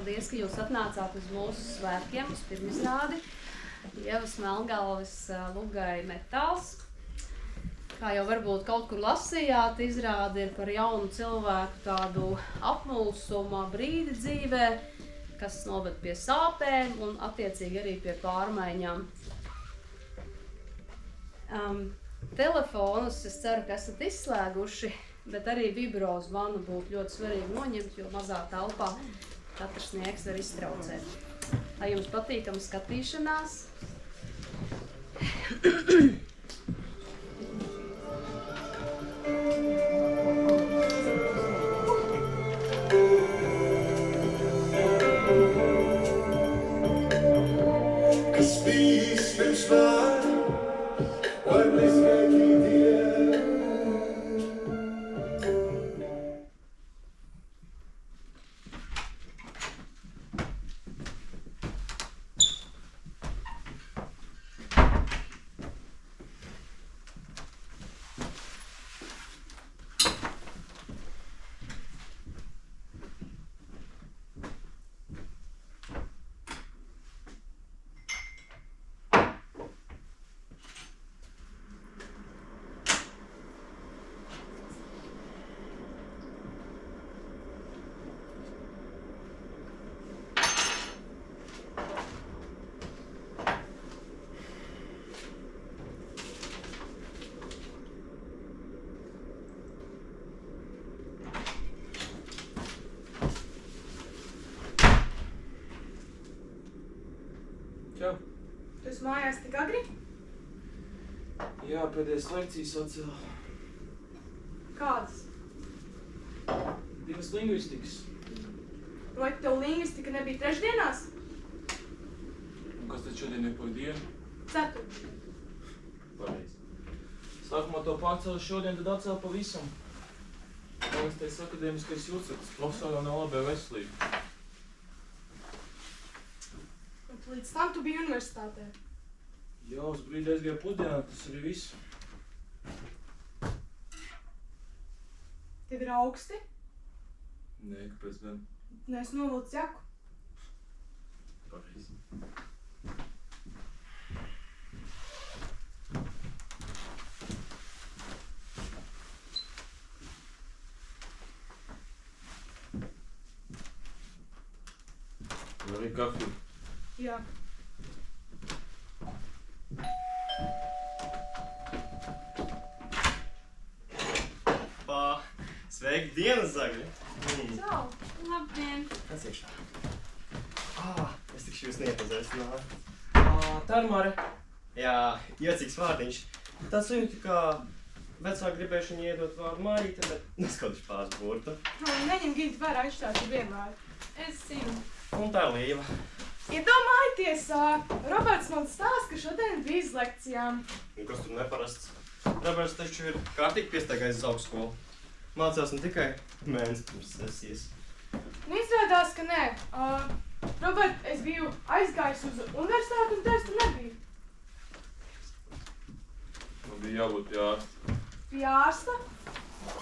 Paldies, ka jūs atnācāt uz mūsu svētkiem, uz pirmizrādi. Ievas Melngalves Lugai metāls. Kā jau varbūt kaut kur lasījāt, izrāde ir par jaunu cilvēku tādu apmulsuma brīdi dzīvē, kas noved pie sāpēm un attiecīgi arī pie pārmaiņām. Telefonus es ceru, ka esat izslēguši, bet arī vibro zvanu būtu ļoti svarīgi noņemt, jo mazā telpā katrs sniegs var iztraucēt. Lai jums patīkama skatīšanās. Kas bijis pirms var neskaitīt dienu. Čau. Tu esi mājās tik agri? Jā, pēdējais lekcijas atcēla. Kādas? 2 lingvistikas. Vai tev lingvistika nebija trešdienās? Un kas tad šodien ir pa dienu? Ceturtdien. Pareizi. Sākumā to pārcēlu šodien, tad atcēlu pavisam. Liekas akadēmiskais jūtas, profesorā nav labai veselība. Un līdz tam tu biji universitātē. Jā, uz brīdi aizgāju pusdienā, tas arī viss. Tev ir augsti? Nē, kāpēc gan? Nē, es novilcu jaku. Pareizi. Vari kafiju? Jā. Sveiki, dienas zagļi! Čau! Labdien! Kas iekšā? Es tikšu jūs neiepazīstināju. Tā ir Mare. Jā, jocīgs vārdiņš. Tā sajūta, ka vecāki gribējuši viņai iedot vārdu Marīte, bet neskauduši pāris burtu. Neņem ginti vērā, viņš tāds ir vienmēr. Es zinu. Un tā ir Līva. Iedomājieties, Roberts man stāsta, ka šodien bija iz lekcijām. Un kas tur neparasts? Roberts taču ir kārtīgi piestaigājis uz augstskolu. Mācās ne tikai mēnesi pirms sesijas. Nu, izrādās, ka nē. Robert, es biju aizgājis uz universitāti un tevis tur nebija. Man bija jābūt pie ārsta. Pie ārsta?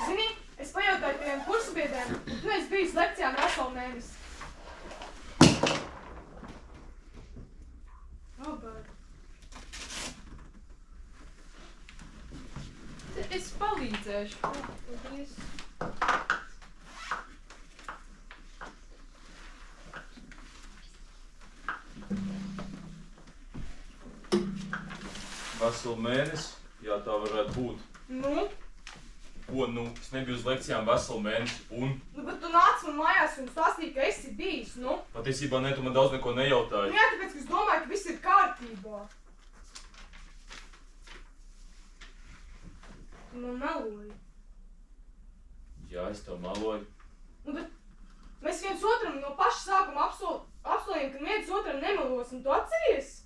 Zini, es pajautāju pie kursabiedriem, un es biju uz lekcijām veselu mēnesi. Robert. Es palīdzēšu. Paldies. Veselu mēnesi? Jā, tā varētu būt. Nu? Ko, nu? Es nebiju uz lekcijām veselu mēnesi, un? Nu, bet tu nāc man mājās un stāstīji, ka esi bijis, nu? Patiesībā ne, tu man daudz neko nejautāji. Nu jā, tāpēc, ka es domāju, ka viss ir kārtībā. Tu man meloji. Jā, es tev meloju. Nu, bet mēs viens otram no paša sākuma apsolījām, ka viens otram nemelos, un tu atceries?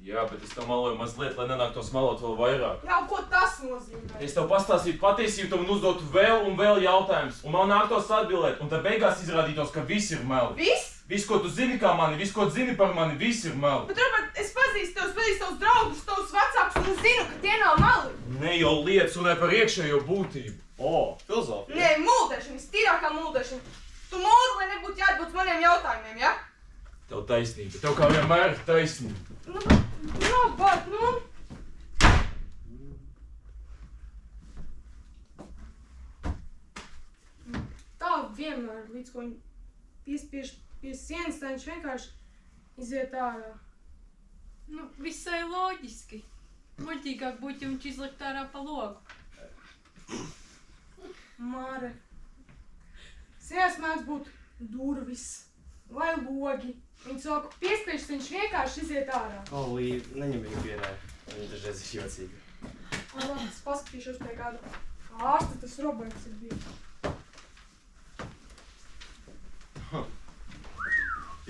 Jā, bet es tev meloju mazliet, lai nenāktos melot vēl vairāk. Jā, ko tas nozīmē? Es tev pastāstītu patiesību, tu man uzdotu vēl un vēl jautājumus, un man nāktos atbildēt, un tad beigās izrādītos, ka viss ir meli. Viss? Viss, ko tu zini kā mani, viss, ko tu zini par mani, viss ir meli. Bet, Robert, es pazīstu tavus draugus, tavus vecākus, un es zinu, ka tie nav meli. Ne jau lietas runāja par iekšējo būtību. Filozofija. Nē, muldēšana, vistīrākā muldēšana. Tu mūru, lai nebūtu jāatbūt maniem maniem jautājumiem, ja? Tev taisnība. Tev kā vienmēr ir taisnība. Nu, bet, nu. Tā vienmēr, līdz ko viņi piespiež pie sienas, tā viņš vienkārši iziet ārā. Nu, visai loģiski. Muļķīgāk būtu, ja viņš izlikt ārā pa logu. Māre. Sievas mēdz būt durvis vai logi. Viņi saka, piespiež, viņš vienkārši iziet ārā. Līv, neņem viņu pierē. Viņa dažreiz ir jocīga. Labi, es paskatīšos pie kāda ārsta, tas Roberts ir bijis.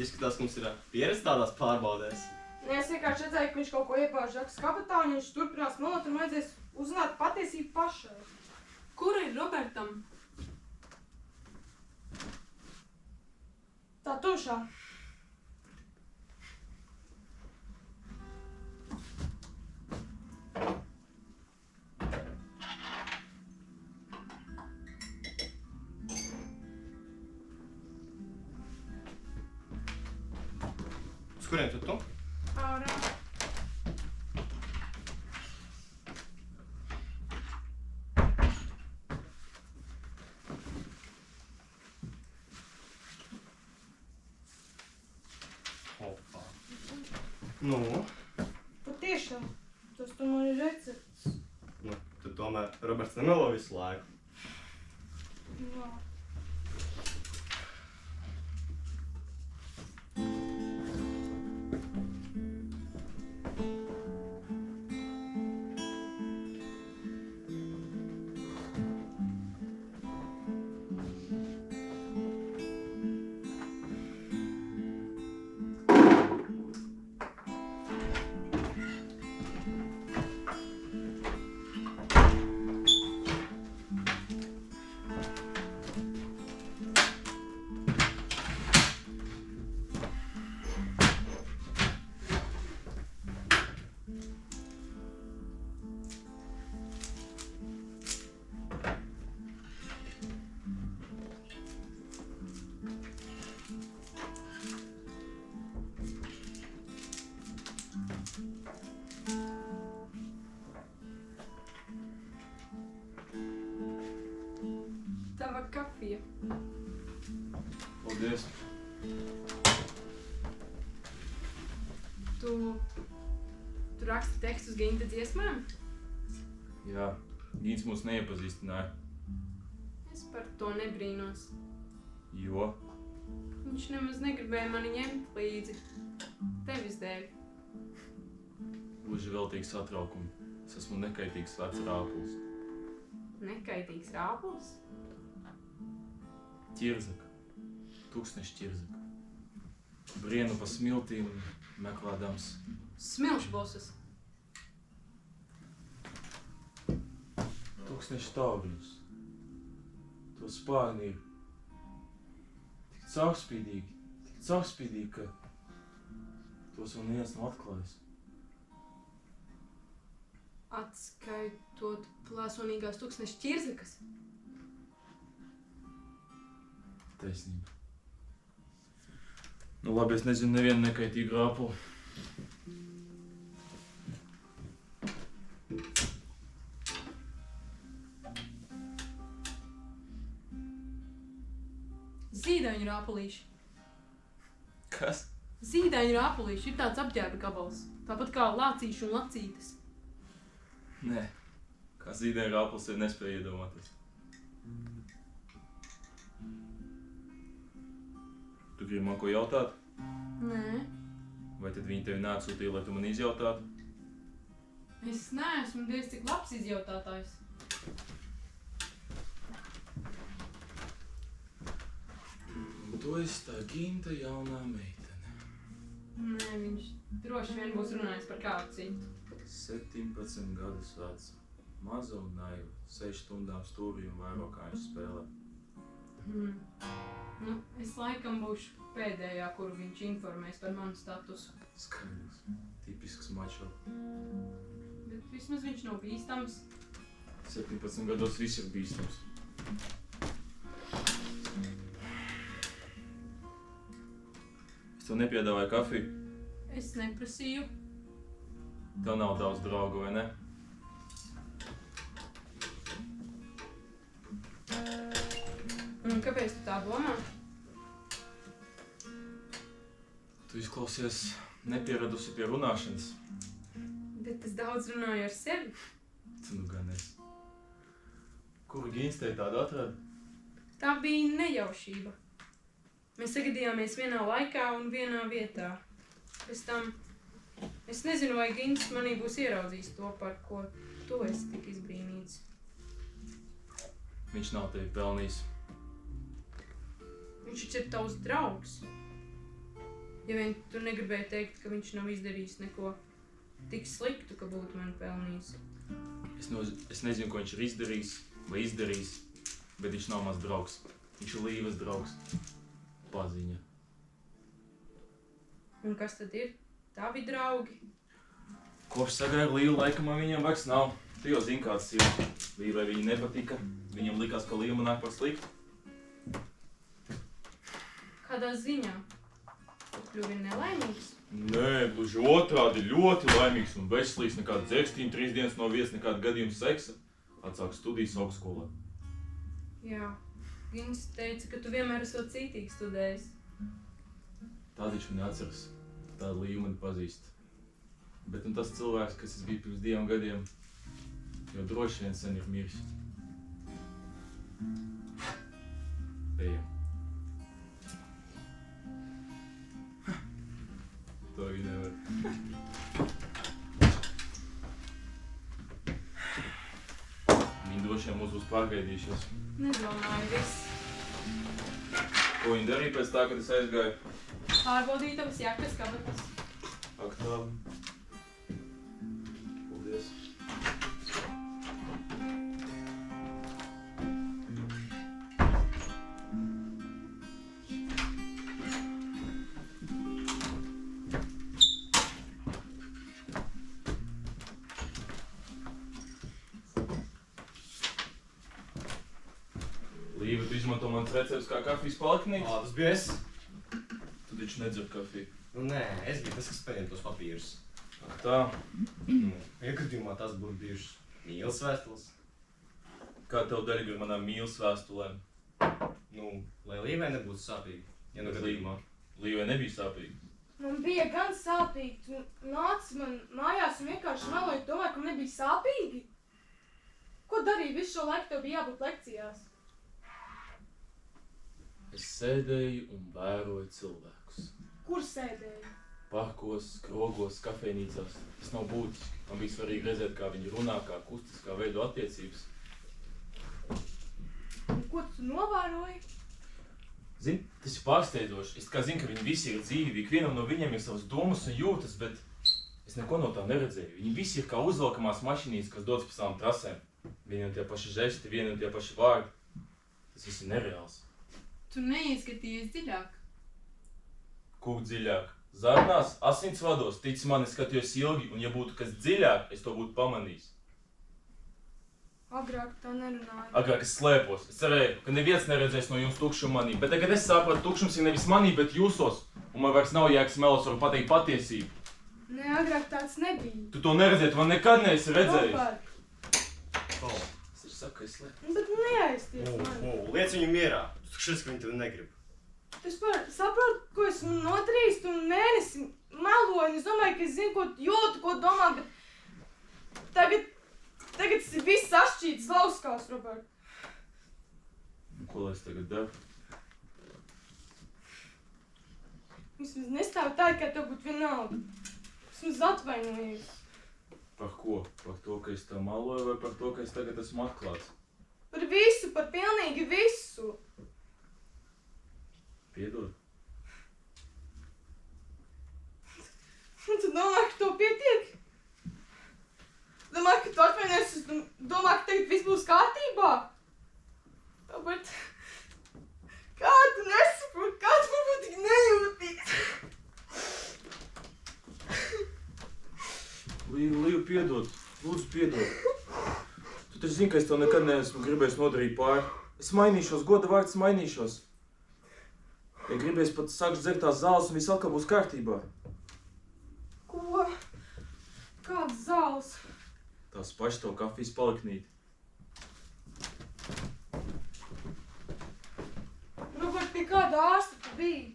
Izskatās, ka mums ir pieredze tādās pārbaudēs. Nē, es vienkārši redzēju, ka viņš kaut ko iepāž žakas kabatā, un viņš turpinās melot, un vajadzēs uzzināt patiesību pašai. Kur ir Robertam? Tā tumšā. Uz kuriem tu? Ārā. Hopā. Nu? Patiešām. Tas tomēr ir recepts. Nu, tad tomēr Roberts nemelo visu laiku. Jā. Tava kafija. Paldies. Tu raksti tekstus Ginta dziesmām? Jā, Gīns mūs neiepazīstināja. Es par to nebrīnos. Jo? Viņš nemaz negribēja mani ņemt līdzi. Tevis dēļ. Gluži veltīgi satraukumi. Es esmu nekaitīgs vecs rāpuls. Nekaitīgs rāpuls? Ķirzaka. Tūkstneša ķirzaka. Brienu pa smiltīm meklēdams. Smilšbosas. Tūkstneša taurījus. To spārni ir tik caurspīdīgi, ka tos vēl neviens nav atklājis. Atskaitot plēsonīgās tūkstneša ķirzakas. Taisnība. Nu labi, es nezinu nevienu nekaitīgu rāpulu. Zīdaiņu rāpulīši. Kas? Zīdaiņu rāpulīši ir tāds apģērba gabals. Tāpat kā lācīši un lacītes. Nē. Kā zīdaiņu rāpuls ir nespēja iedomāties. Tu gribi man ko jautāt? Nē. Vai tad viņi tevi neatsūtīja, lai tu man izjautātu? Es neesmu diez cik labs izjautātājs. Tu esi tā Ginta jaunā meitene. Nē, viņš droši vien būs runājis par kādu citu. 17 gadus veca. Maza un naiva. 6 stundām stūrī un vairokāņu spēlē. Nu, es laikam būšu pēdējā, kuru viņš informēs par manu statusu. Skaidrs. Tipisks mačo. Bet vismaz viņš nav bīstams. 17 gados viss ir bīstams. Es tev nepiedāvāju kafiju. Es neprasīju. Tev nav daudz draugu, vai ne? Un kāpēc tu tā domā? Tu izklausies nepieradusi pie runāšanas. Bet es daudz runāju ar sevi. Tu nu gan esi. Kuru Ginstei tādu atrada? Tā bija nejaušība. Mēs sagadījāmies vienā laikā un vienā vietā. Pēc tam es nezinu, vai Gins manī būs ieraudzījis to, par ko tu esi tik izbrīnīts. Viņš nav tevi pelnījis. Viņš taču ir tavs draugs. Ja vien tu negribēji teikt, ka viņš nav izdarījis neko tik sliktu, ka būtu mani pelnījis. Es nezinu, ko viņš ir izdarījis vai izdarījis, bet viņš nav mans draugs. Viņš ir Līves draugs. Paziņa. Un kas tad ir? Tavi draugi? Kopš sagāja ar Līvu, laikam man viņam vairs nav. Tu jau zini, kāds ir. Līvai viņa nepatika. Viņam likās, ka Līva nāk par sliktu. Kādā ziņā? Tu kļuvi nelaimīgs? Nē, gluži otrādi, ļoti laimīgs un veselīgs, nekāda dzēkstīna, 3 dienas no vietas, nekāda gadījuma seksa. Atsāk studijas augstskolā. Jā. Gins teica, ka tu vienmēr esot cītīgi studējis. Tā taču neatceras. Tāda Līva mani pazīst. Bet un tas cilvēks, kas es biju pirms 2 gadiem, jau droši vien sen ir miris. Ejam. To viņi nevar. Viņi droši vien mūs būs pārgaidījušies. Nedomāju viss. Ko viņi darīja pēc tā, kad es aizgāju? Pārbaudīju tavas jakas kabatas. Ak tā. Paldies. Līva, tu izmanto manas receptes kā kafijas paliknītes? Tas bija es. Tu taču nedzer kafiju. Nu nē, es biju tas, kas paņem tos papīrus. Ak tā. Iekritījumā tas būtu bijušas mīlas vēstules. Kā tev derīgi ar manām mīlas vēstulēm? Nu, lai Līvai nebūtu sāpīgi. Ja nu Bet gadījumā. Līvai nebija sāpīgi. Man bija gan sāpīgi. Tu nāci man mājās un vienkārši meloji, domāju, ka man nebija sāpīgi. Ko darīji visu šo laiku, tev bija jābūt lekcijās? Es sēdēju un vēroju cilvēkus. Kur sēdēji? Parkos, krogos, kafejnīcās. Tas nav būtiski. Man bija svarīgi redzēt, kā viņi runā, kā kustas, kā veido attiecības. Un ko tu novēroji? Zini, tas ir pārsteidzoši. Es kā zinu, ka viņi visi ir dzīvi, ikvienam no viņiem ir savas domas un jūtas, bet es neko no tā neredzēju. Viņi visi ir kā uzvelkamās mašīnītes, kas dodas pa savām trasēm. Vieni un tie paši žesti, vieni un tie paši vārdi. Tas viss ir nereāls. Tu neieskatījies dziļāk. Kur dziļāk? Zarnās, asinsvados, tici man, es skatījos ilgi, un ja būtu kas dziļāk, es to būtu pamanījis. Agrāk tā nerunāja. Agrāk es slēpos. Es cerēju, ka neviens neredzēs no jums tukšumu manī, bet tagad es sapratu, tukšums ir nevis manī, bet jūsos, un man vairs nav jēgas melos, varu pateikt patiesību. Nē, agrāk tāds nebija. Tu to neredzēji, tu man nekad neesi redzējis. Robert, Es taču saku, ka es slēpos. bet neaizties man. Liec viņu mierā. Tu šis, ka viņi tevi negrib. Tu saproti, ko esmu nodarījis, tu mēnesi meloju, es domāju, ka es zinu, ko tu jūti, ko domā, bet tagad tas ir viss sašķīts lauskās, Robert. Un ko lai es tagad daru? Vismaz nestāv tā, ka tev būtu vienalga. Vismaz atvainojies. Par ko? Par to, ka es tev maloju, vai par to, ka es tagad esmu atklāts? Par visu, par pilnīgi visu. Piedod. Un tu domā, ka to pietiek? Domā, ka tu atvainojies, un domā, ka tagad viss būs kārtībā? Robert, kā tu nesaproti, kā tu man būtu tik nejūtīgs? Līva, piedod. Lūdzu, piedod. Tu taču zini, ka es tev nekad neesmu gribējis nodarīt pāri. Es mainīšos, goda vārds mainīšos. Ja gribēs pat sāks dzert tās zāles un viss atkal būs kārtībā. Ko? Kāds zāles? Tās paši to kafijas paliknīt. Robert, pie kāda ārsta tu biji?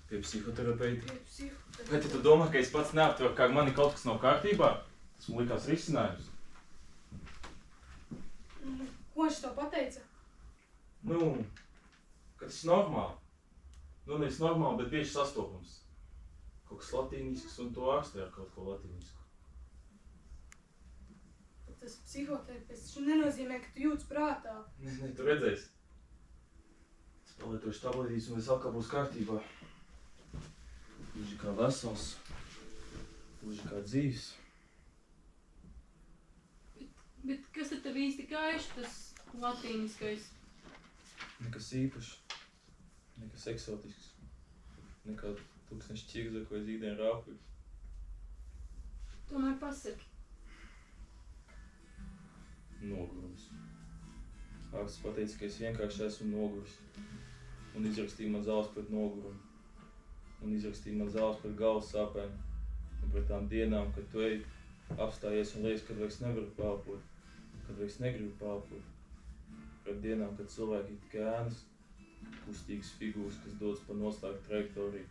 Pie psihoterapeita. Pie psihoterapeita. Vai tu domā, ka es pats neaptveru, kā mani kaut kas nav kārtībā? Tas man likās risinājums. Ko viņš tev pateica? Nu, ka tas ir normāli. Nu, nevis normāli, bet bieži sastopams. Kaut kas latīnisks un to ārstē ar kaut ko latīnisku. Tas psihoterapeits taču nenozīmē, ka tu jūtas prātā. Nē, tu redzēsi. Es palietošu tabletīs un viss atkal būs kārtībā. Gluži kā vesels. Gluži kā dzīves. Bet kas tad tev īsti kaiš, tas latīniskais? Nekas īpašs. Nekas eksotisks. Nekā tūkstneša ķirza, ko es ikdien rāpuju. Tomēr pasaki. Nogurums. Ārsts pateica, ka es vienkārši esmu noguris. Un izrakstīja man zāles pret nogurumu. Un izrakstīja man zāles pret galvas sāpēm. Un pret tām dienām, kad tu ej, apstājies un liekas, kad vairs nevaru pāpot. Kad vairs negribu pāpot. Pret dienām, kad cilvēki ir tikai ēnas, kustīgas figūras, kas dodas pa noslēgtu trajektoriju.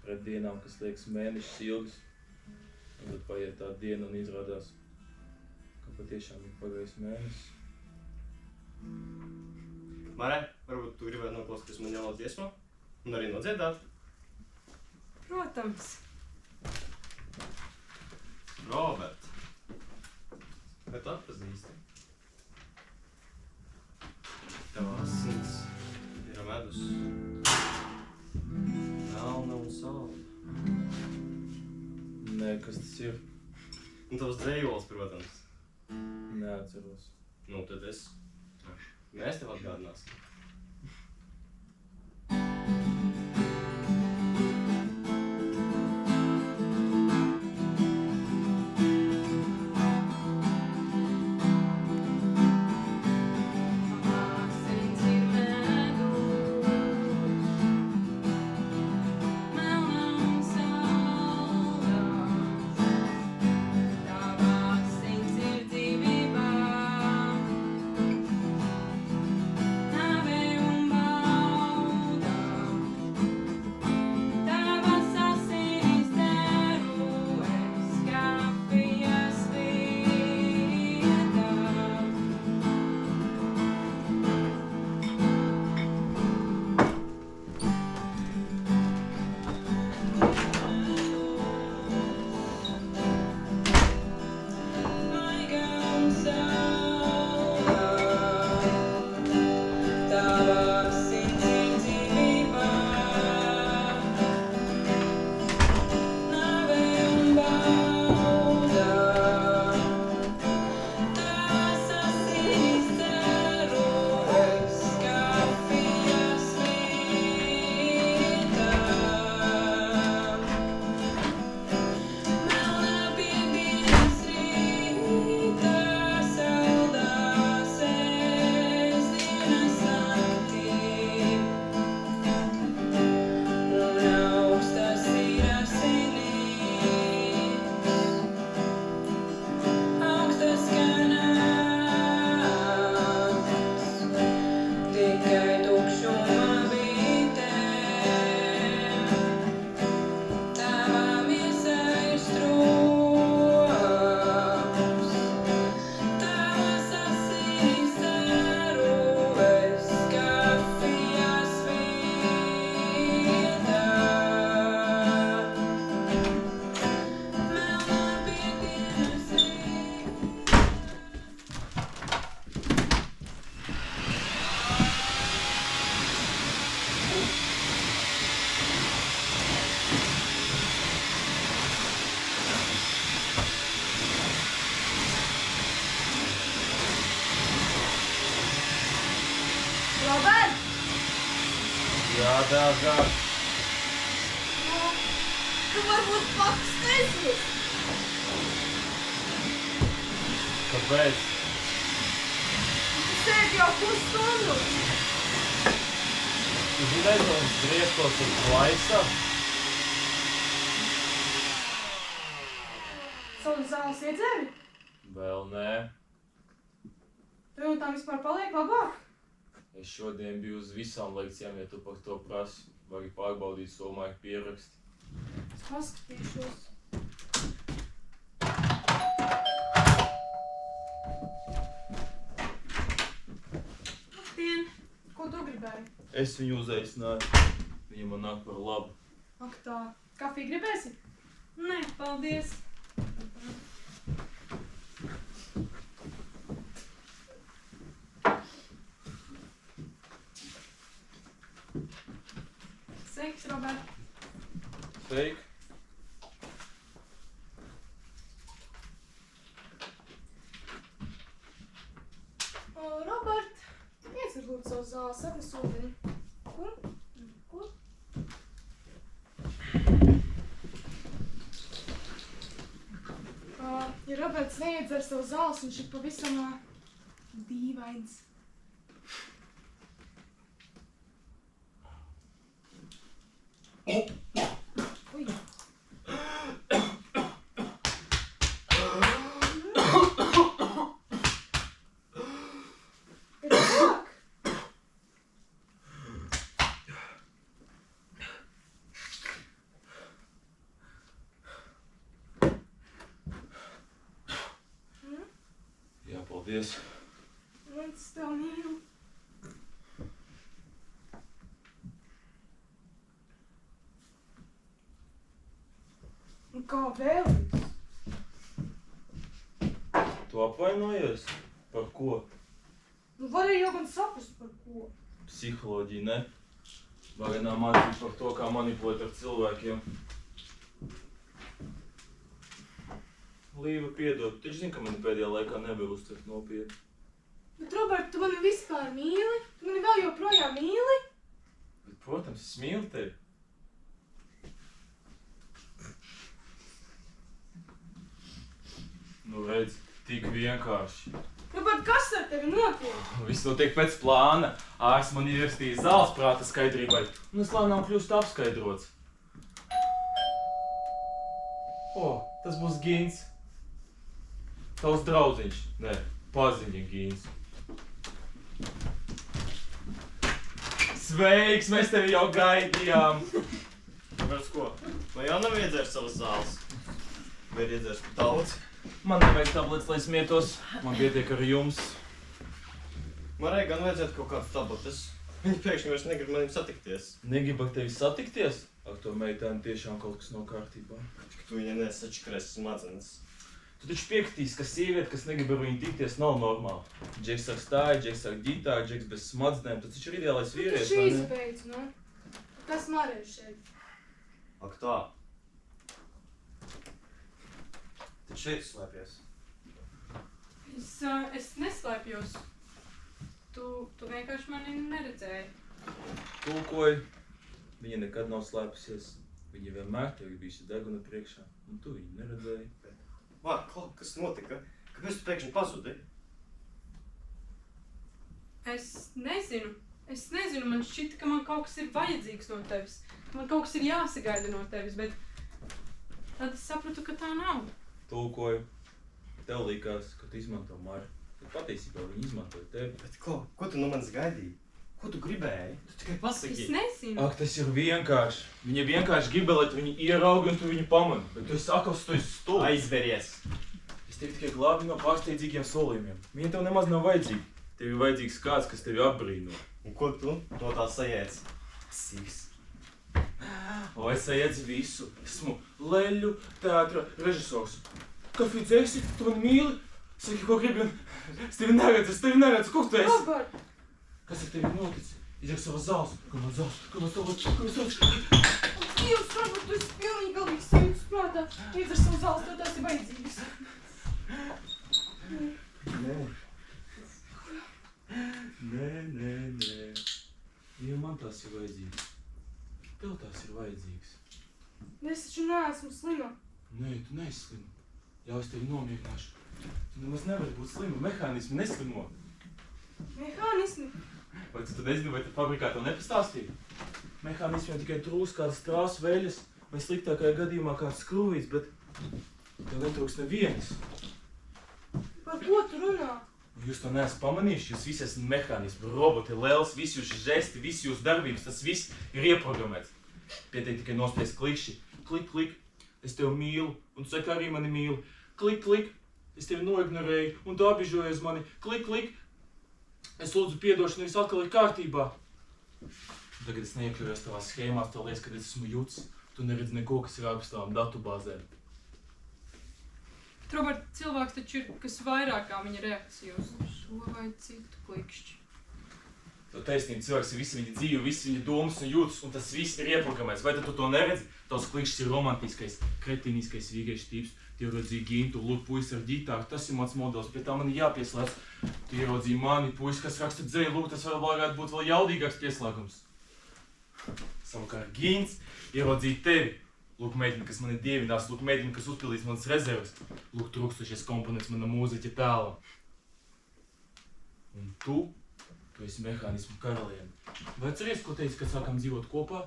Pret dienām, kas liekas mēnešus ilgas. Un tad paiet tā diena un izrādās, ka patiešām ir pagājis mēnesis. Mare, varbūt tu gribētu noklausīties man jauno dziesmu un arī nodziedāt? Protams. Robert, vai tu atpazīsti? Tavā asins ir medus. Melna un salda. Nē, kas tas ir? Un tavs dzējols, protams. Neatceros. Nu, tad mēs tev atgādināsim. Robert! Jā, dārgā. Tu varbūt pakstēsies! Kāpēc? Tu sēdi jau pusstundu! Tu zināt, ka viņš grieztos uz plaisa? Savu zāles iedzēri? Vēl nē. Tev no tām vispār paliek labāk? Es šodien biju uz visām lekcijām, ja tu par to prasi. Vari pārbaudīt somāju pieraksti. Es paskatīšos. Labdien! Ko tu gribēji? Es viņu uzaicināju. Viņa man nāk par labu. Ak tā, kafiju gribēsi? Nē, paldies! Sveiks, Robert. Sveiki! Robert, iedzer lūdzu savu zāles, atnes ūdeni. Kur? Kur? Ja Roberts neiedzer savu zāles, viņš ir pavisam dīvains. Ui. Ir labāk? Jā, paldies. Es tev mīlu. Un kā vēlams? Tu apvainojies? Par ko? Nu varēja jau gan saprast par ko. Psiholoģija, ne? Varenā mācīt par to, kā manipulēt ar cilvēkiem. Līva, piedod, taču zini, ka mani pēdējā laikā nevar uztvert nopietni. Bet, Robert, tu mani vispār mīli? Tu mani vēl joprojām mīli? Bet, protams, es mīlu tevi. Nu, redz, tik vienkārši. Robert, kas ar tevi notiek? Viss notiek pēc plāna. Ārsts man ierakstīja zāles prāta skaidrībai, un es lēnām kļūstu apskaidrots. O, tas būs Gins. Tavs draudziņš. Nē, paziņa Gins. Sveiks, mēs tevi jau gaidījām. Kāpēc ko? Vai jau nav iedzērs savas zāles? Vai ir iedzērs par daudz? Man nevajag tabletes, lai smietos. Man pietiek ar jums. Marai gan vajadzētu kaut kādas tabletes. Viņa pēkšņi vairs negrib manim satikties. Negribu ar tevi satikties? Ak, to meitēni tiešām kaut kas nav kārtībā. Ka tu viņai nesačakrēsi smadzenes. Tu taču piekritīs, ka sieviete, kas negrib ar viņu tikties, nav normāla. Džeks ar stāju, Džeks ar ģitāru, Džeks bez smadzenēm. Tas taču ir ideālais Tu vīrietis, taču vai ne? izbeidz, nu? Kas Marai šeit? Ak tā. Tad šeit slēpies. Es neslēpjos. Tu vienkārši mani neredzēji. Tulkoji. Viņa nekad nav slēpusies. Viņa vienmēr tev ir bijusi deguna priekšā, un tu viņu neredzēji. Vārd, kas notika? Kāpēc tu pēkšņi pazudi? Es nezinu, man šķita, ka man kaut kas ir vajadzīgs no tevis. Ka man kaut kas ir jāsagaida no tevis, bet tad es sapratu, ka tā nav. Tulkoji. Tev likās, ka tu izmanto Maru. Bet patiesībā viņa izmantoja tevi. Bet ko tu no manis gaidīji? Ko tu gribēji? Tu tikai pasaki. Es nezinu. Ak, tas ir vienkārši. Viņa vienkārši gribēja, lai tu viņu ieraugi un tu viņu pamani. Bet tu esi akls, tu esi stulbs. Aizveries. Es tevi tikai glābi no pārsteidzīgiem solījumiem. Viņa tev nemaz nav vajadzīga. Tev ir vajadzīgs kāds, kas tevi apbrīno. Un ko tu no tā sajēdz? Sīgs. O, es sajēdzu visu. Esmu leļu teātra režisors. Kafiju dzēsi, tu mani mīli? Saki, ko gribi, un es tevi neredzu, kur tu esi? Robert! Kas ar tevi noticis? Izdzer savas zāles. Kā man zāles? Kā man zāles? Dievs, Robert, tu esi pilnīgi galīgs sajūtas prātā. Iedzer savu zāles, tev tās ir vajadzīgas. Nē. Ja man tās ir vajadzīgas. Tev tās ir vajadzīgas. Es taču neesmu slima. Nē, tu neesi slima. Jā, es tevi nomierināšu. Tu nemaz nevari būt slima. Mehānismi neslimo. Mehānismi? Vai tu nezini, vai tu fabrikā tev nepastāstīja? Mehānismiem tikai trūks kādas trāsu veļas, vai sliktākajā gadījumā kāds skrūvīts, bet tev netrūks nevienas. Par ko tu runā? Jūs to neesat pamanījuši, jūs visi esat mehānismi, roboti, lēls, visi jūsu žesti, visi jūsu darbības, tas viss ir ieprogrammēts. Pietiek tikai nospiest klikšķi. Klik, klik, es tevi mīlu, un tu saki arī mani mīli. Klik, klik, es tevi noignorēju, un tu apbežojies mani. Klik, klik, es lūdzu piedošanu, viss atkal ir kārtībā. Tagad es neiekļuvos tavās schēmās, tev liekas, ka es esmu juts. Tu neredzi neko, kas ir ārpus tavām datubāzēm. Robert, cilvēks taču ir kas vairāk kā viņa reakcija uz šo vai citu klikšķi. Tev taisnība, cilvēks ir visi viņa dzīve, visi viņa domas un jūtas, un tas viss ir ieprogrammēts. Vai tad tu to neredzi? Tavs klikšķis ir romantiskais, kretīniskais vīriešu tips. Tu ieraudzīji Gintu, lūk, puisi ar ģitāru, tas ir mans modelis, pie tā man ir jāpieslēdz. Tu ieraudzīji mani, puisi, kas raksta dzēju, lūk, tas vēl varētu būt vēl jaudīgāks pieslēgums. Savukārt Gints ieraudzīja tevi. Lūk, meitini, kas mani dievinās, lūk, meitini, kas uzpildīs manas rezerves. Lūk, trūkstošies komponents mana mūziķa tēlam. Un tu esi mehānismu karaliene. Vai atceries, ko teici, kad sākām dzīvot kopā?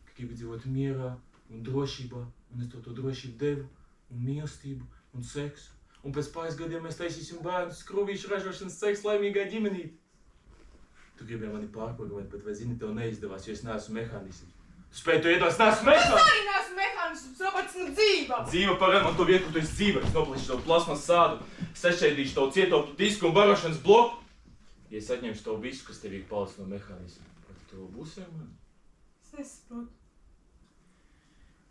Ka gribi dzīvot mierā un drošībā, un es to drošību devu, un mīlestību, un seksu. Un pēc pāris gadiem mēs taisīsim bērnus, skrūvīšu ražošanas seksu laimīgā ģimenīte. Tu gribēji mani pārprogrammēt, bet vai zini, tev neizdevās, jo es neesmu mehānisms. Tu spēji to iedomāt, es neesmu mehānisms! Es arī neesmu mehānisms, Roberts, nu dzīva! Dzīve parāda man to vietu, kur tu esi dzīve. Es noplīšu tavu plasmas sādu, sašķaidīšu tavu cieto disku un barošanas bloku. Ja es atņemšu tavu visu, kas tev ir palicis no mehānisma, vai tu tev būsi ar mani? Es nesaprotu.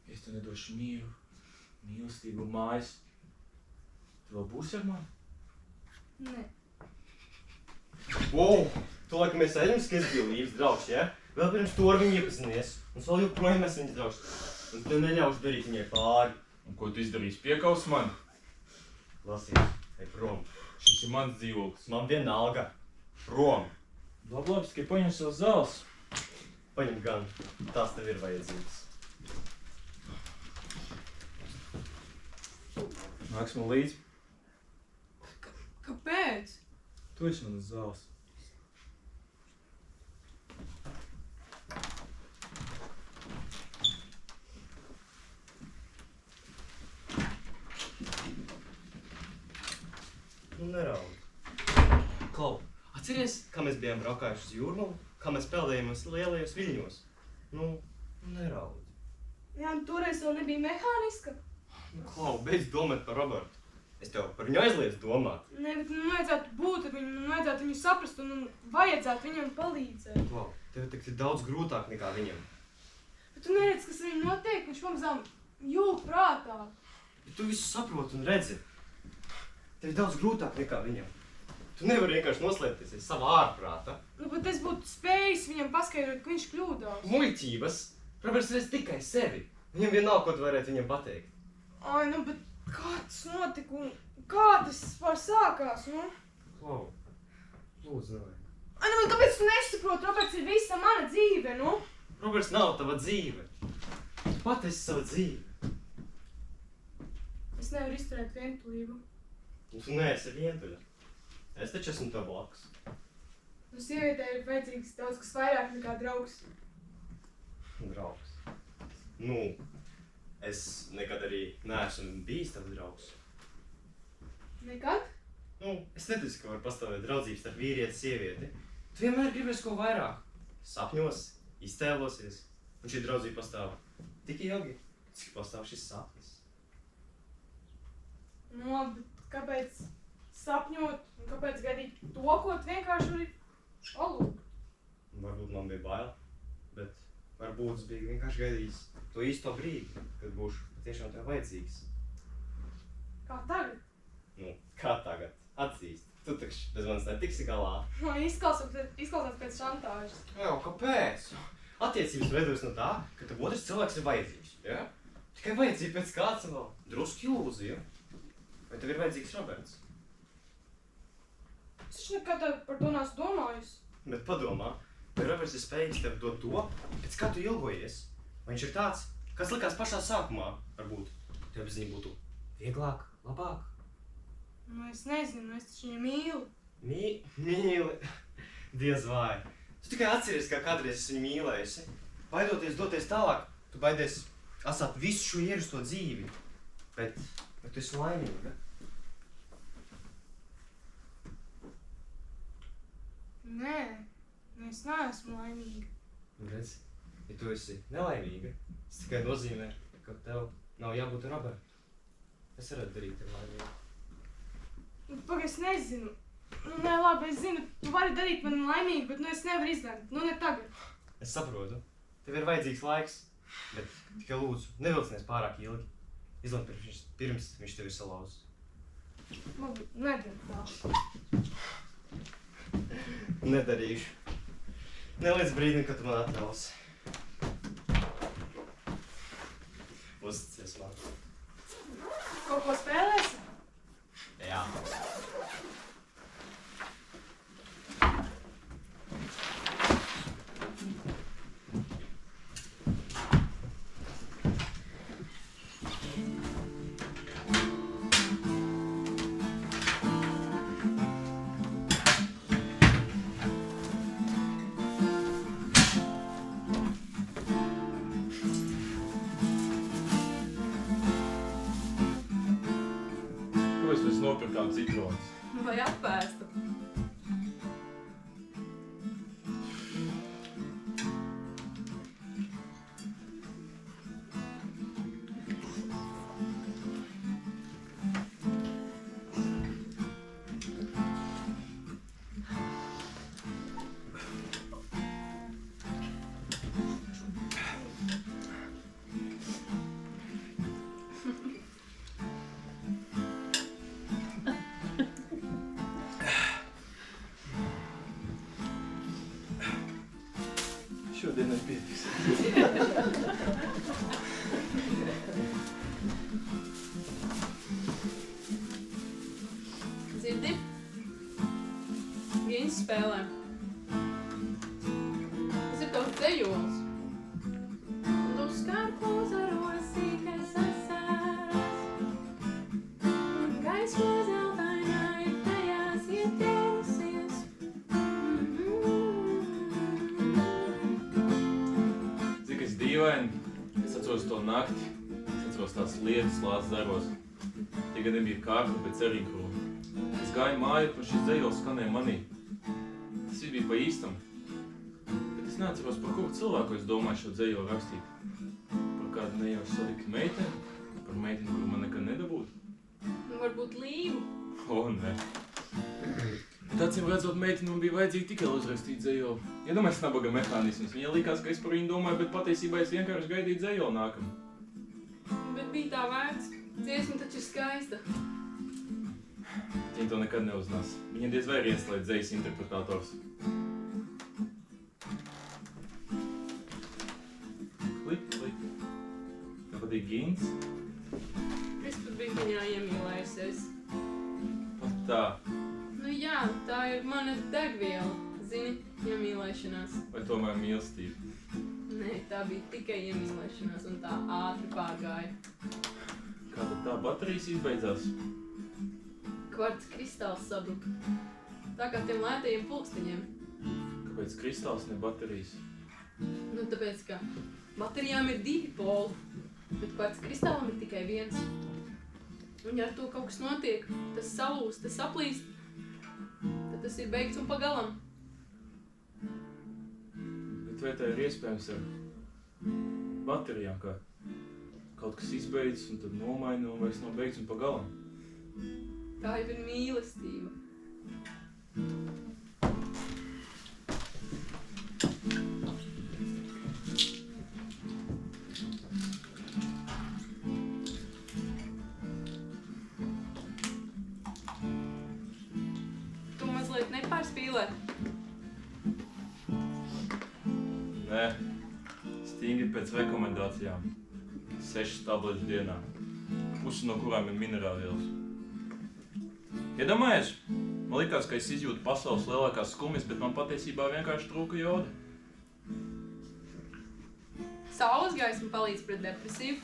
Ja es tev nedošu mieru, mīlestību un mājas, tu vēl būsi ar mani? Nē. Wow, tu laikamies aizmirst, ka es biju Līvas draugs, ja? Vēl pirms to ar viņu iepazinies. Un vēl joprojām esmu viņas draugs. Un tev neļaušu darīt viņai pāri. Un ko tu izdarīsi? Piekaus mani? Lasies, ej prom. Šis ir mans dzīvoklis. Man vienalga. Prom. Labi, tikai paņem savas zāles. Paņem gan. Tās tev ir vajadzīgas. Nāks man līdzi. Kāpēc? Tu esi manas zāles. Nu, neraudi. Klau, atceries, kā mēs bijām braukājuši uz Jūrmalu? Kā mēs peldējāmies lielajos viļņos? Nu, neraudi. Jā, un toreiz vēl nebija mehāniska. Nu, Klau, beidz domāt par Robertu. Es tev par viņu aizliedzu domāt. Nē, bet man vajadzētu būt ar viņu, man vajadzētu viņu saprast un vajadzētu viņam palīdzēt. Klau, tev tagad ir daudz grūtāk nekā viņam. Bet tu neredz, kas viņam notiek, viņš pamazām jūt prātā. Bet tu visu saproti un redzi. Tev ir daudz grūtāk nekā viņam. Tu nevari vienkārši noslēpties aiz sava ārprāta. Nu, bet es būtu spējis viņam paskaidrot, ka viņš kļūdās. Muļķības! Roberts redz tikai sevi. Viņam vienalga, ko tu varētu viņam pateikt. Ai, nu, bet kā tas notika un kā tas vispār sākās, nu? Klau, lūdzu, nevajag. Ai, nu, kāpēc tu nesaproti? Roberts ir visa mana dzīve, nu? Roberts nav tava dzīve. Tu pat esi sava dzīve. Es nevaru izturēt vientulību. Un tu neesi vientuļa. Es taču esmu tev blakus. Nu, sievietē ir vajadzīgs daudz kas vairāk nekā draugs. Draugs. Nu, es nekad arī neesmu bijis tavs draugs. Nekad? Nu, es neticu, ka var pastāvēt draudzības starp vīrieti un sievieti. Tu vienmēr gribēsi ko vairāk. Sapņos, iztēlosies. Un šī draudzība pastāv tik ilgi, cik pastāv šis sapnis. Nu, labi, bet kāpēc sapņot un kāpēc gaidīt to, ko tu vienkārši vari palūgt? Varbūt man bija bail, bet varbūt es biju vienkārši gaidījis to īsto brīdi, kad būšu patiešām tev vajadzīgs. Kā tagad? Nu, kā tagad? Atzīst. Tu taču bez manis netiksi galā. Nu, izklausās pēc šantāžas. Jā, kāpēc? Attiecības veidojas no tā, ka tev otrs cilvēks ir vajadzīgs, ja? Tikai vajadzība pēc kāds vēl drusku ilūzija. Vai tev ir vajadzīgs Roberts? Es taču nekad par to neesmu domājis. Bet padomā, vai Roberts ir spējīgs tev dot to, pēc kā tu ilgojies? Vai viņš ir tāds, kas likās pašā sākumā, varbūt tev bez viņa būtu vieglāk, labāk? Nu, es nezinu, es taču viņu mīlu. Mīli. Diez vai. Tu tikai atceries, kā kādreiz es viņu mīlējusi. Baidoties doties tālāk, tu baidies atstāt visu šo ierasto dzīvi. Bet tu esi laimīga. Nē, es neesmu laimīga. Redz, ja tu esi nelaimīga, tas tikai nozīmē, ka tev nav jābūt ar abiem. Es varētu darīt ar laimīgu. Pagaid, es nezinu. Nē, labi, es zinu, tu vari darīt mani laimīgu, bet es nevaru izlemt. Ne tagad. Es saprotu. Tev ir vajadzīgs laiks, bet tikai lūdzu, nevilcinies pārāk ilgi. Izlem pirms viņš tevi salauz. Labi, nedara tā. Nedarīšu. Ne līdz brīdim, kad tu man atļausi. Uzticies man. Kaut ko spēlēsi? Jā. Kāpēc mēs nopirkām citronus? Vai apēstu? Šodien nepietiks. Dzirdi? Gīns spēlē. Tas ir tavs dejols. Un tu skarpos ar osīkas asaras. Un gaisma zeltainā ir tajās ietēlusies. Cik es dīvaini, es atceros to nakti, es atceros tās lietas lācis zaros. Tie gan nebija kārta, bet cerīkrūmi. Es gāju māju, un šis dzejols skanēja manī. Tas bija pa īstam. Bet es neatceros, par kuru cilvēku es domāju šo dzejolu rakstīt. Par kādu nejauši saliktu meiteni, par meiteni, kuru man nekad nedabūtu. Nu, varbūt līvu. O, nē. Bet acīm redzot, meiteni man bija vajadzīgi tikai uzrakstīt dzejolu. Iedomājies nabaga mehānismus. Viņai likās, ka es par viņu domāju, bet patiesībā es vienkārši gaidīju dzejolu nākamu. Bet bija tā vērts. Dziesma taču ir skaista. Viņa to nekad neuzzinās. Viņa diez vai ir ieslēdz dzejas interpretators. Klik, klik. Tev patīk Gīns? Es pat biju viņā iemīlējusies. Pat tā. Nu jā, tā ir mana degviela. Zini, iemīlēšanās. Vai tomēr mīlestība? Nē, tā bija tikai iemīlēšanās un tā ātri pārgāja. Kā tad tā baterijas izbeidzās? Kvarts kristāls sabruka. Tā kā tiem lētajiem pulksteņiem. Kāpēc kristāls ne baterijas? Nu tāpēc, ka baterijām ir 2 poli, bet kvarts kristālam ir tikai 1. Un ja ar to kaut kas notiek, tas salūst, tas saplīst, tad tas ir beigts un pagalam. Bet vai tā ir iespējams ar baterijām, kā kaut kas izbeidzas un tad nomaina un vairs nav beigts un pagalam? Tā jau ir mīlestība. Tu mazliet nepārspīlē. Nē, stingri pēc rekomendācijām. 6 tabletes dienā, pusi no kurām ir minerālvielas. Iedomājies, man likās, ka es izjūtu pasaules lielākās skumjas, bet man patiesībā vienkārši trūka joda. Saules gaisma palīdz pret depresiju.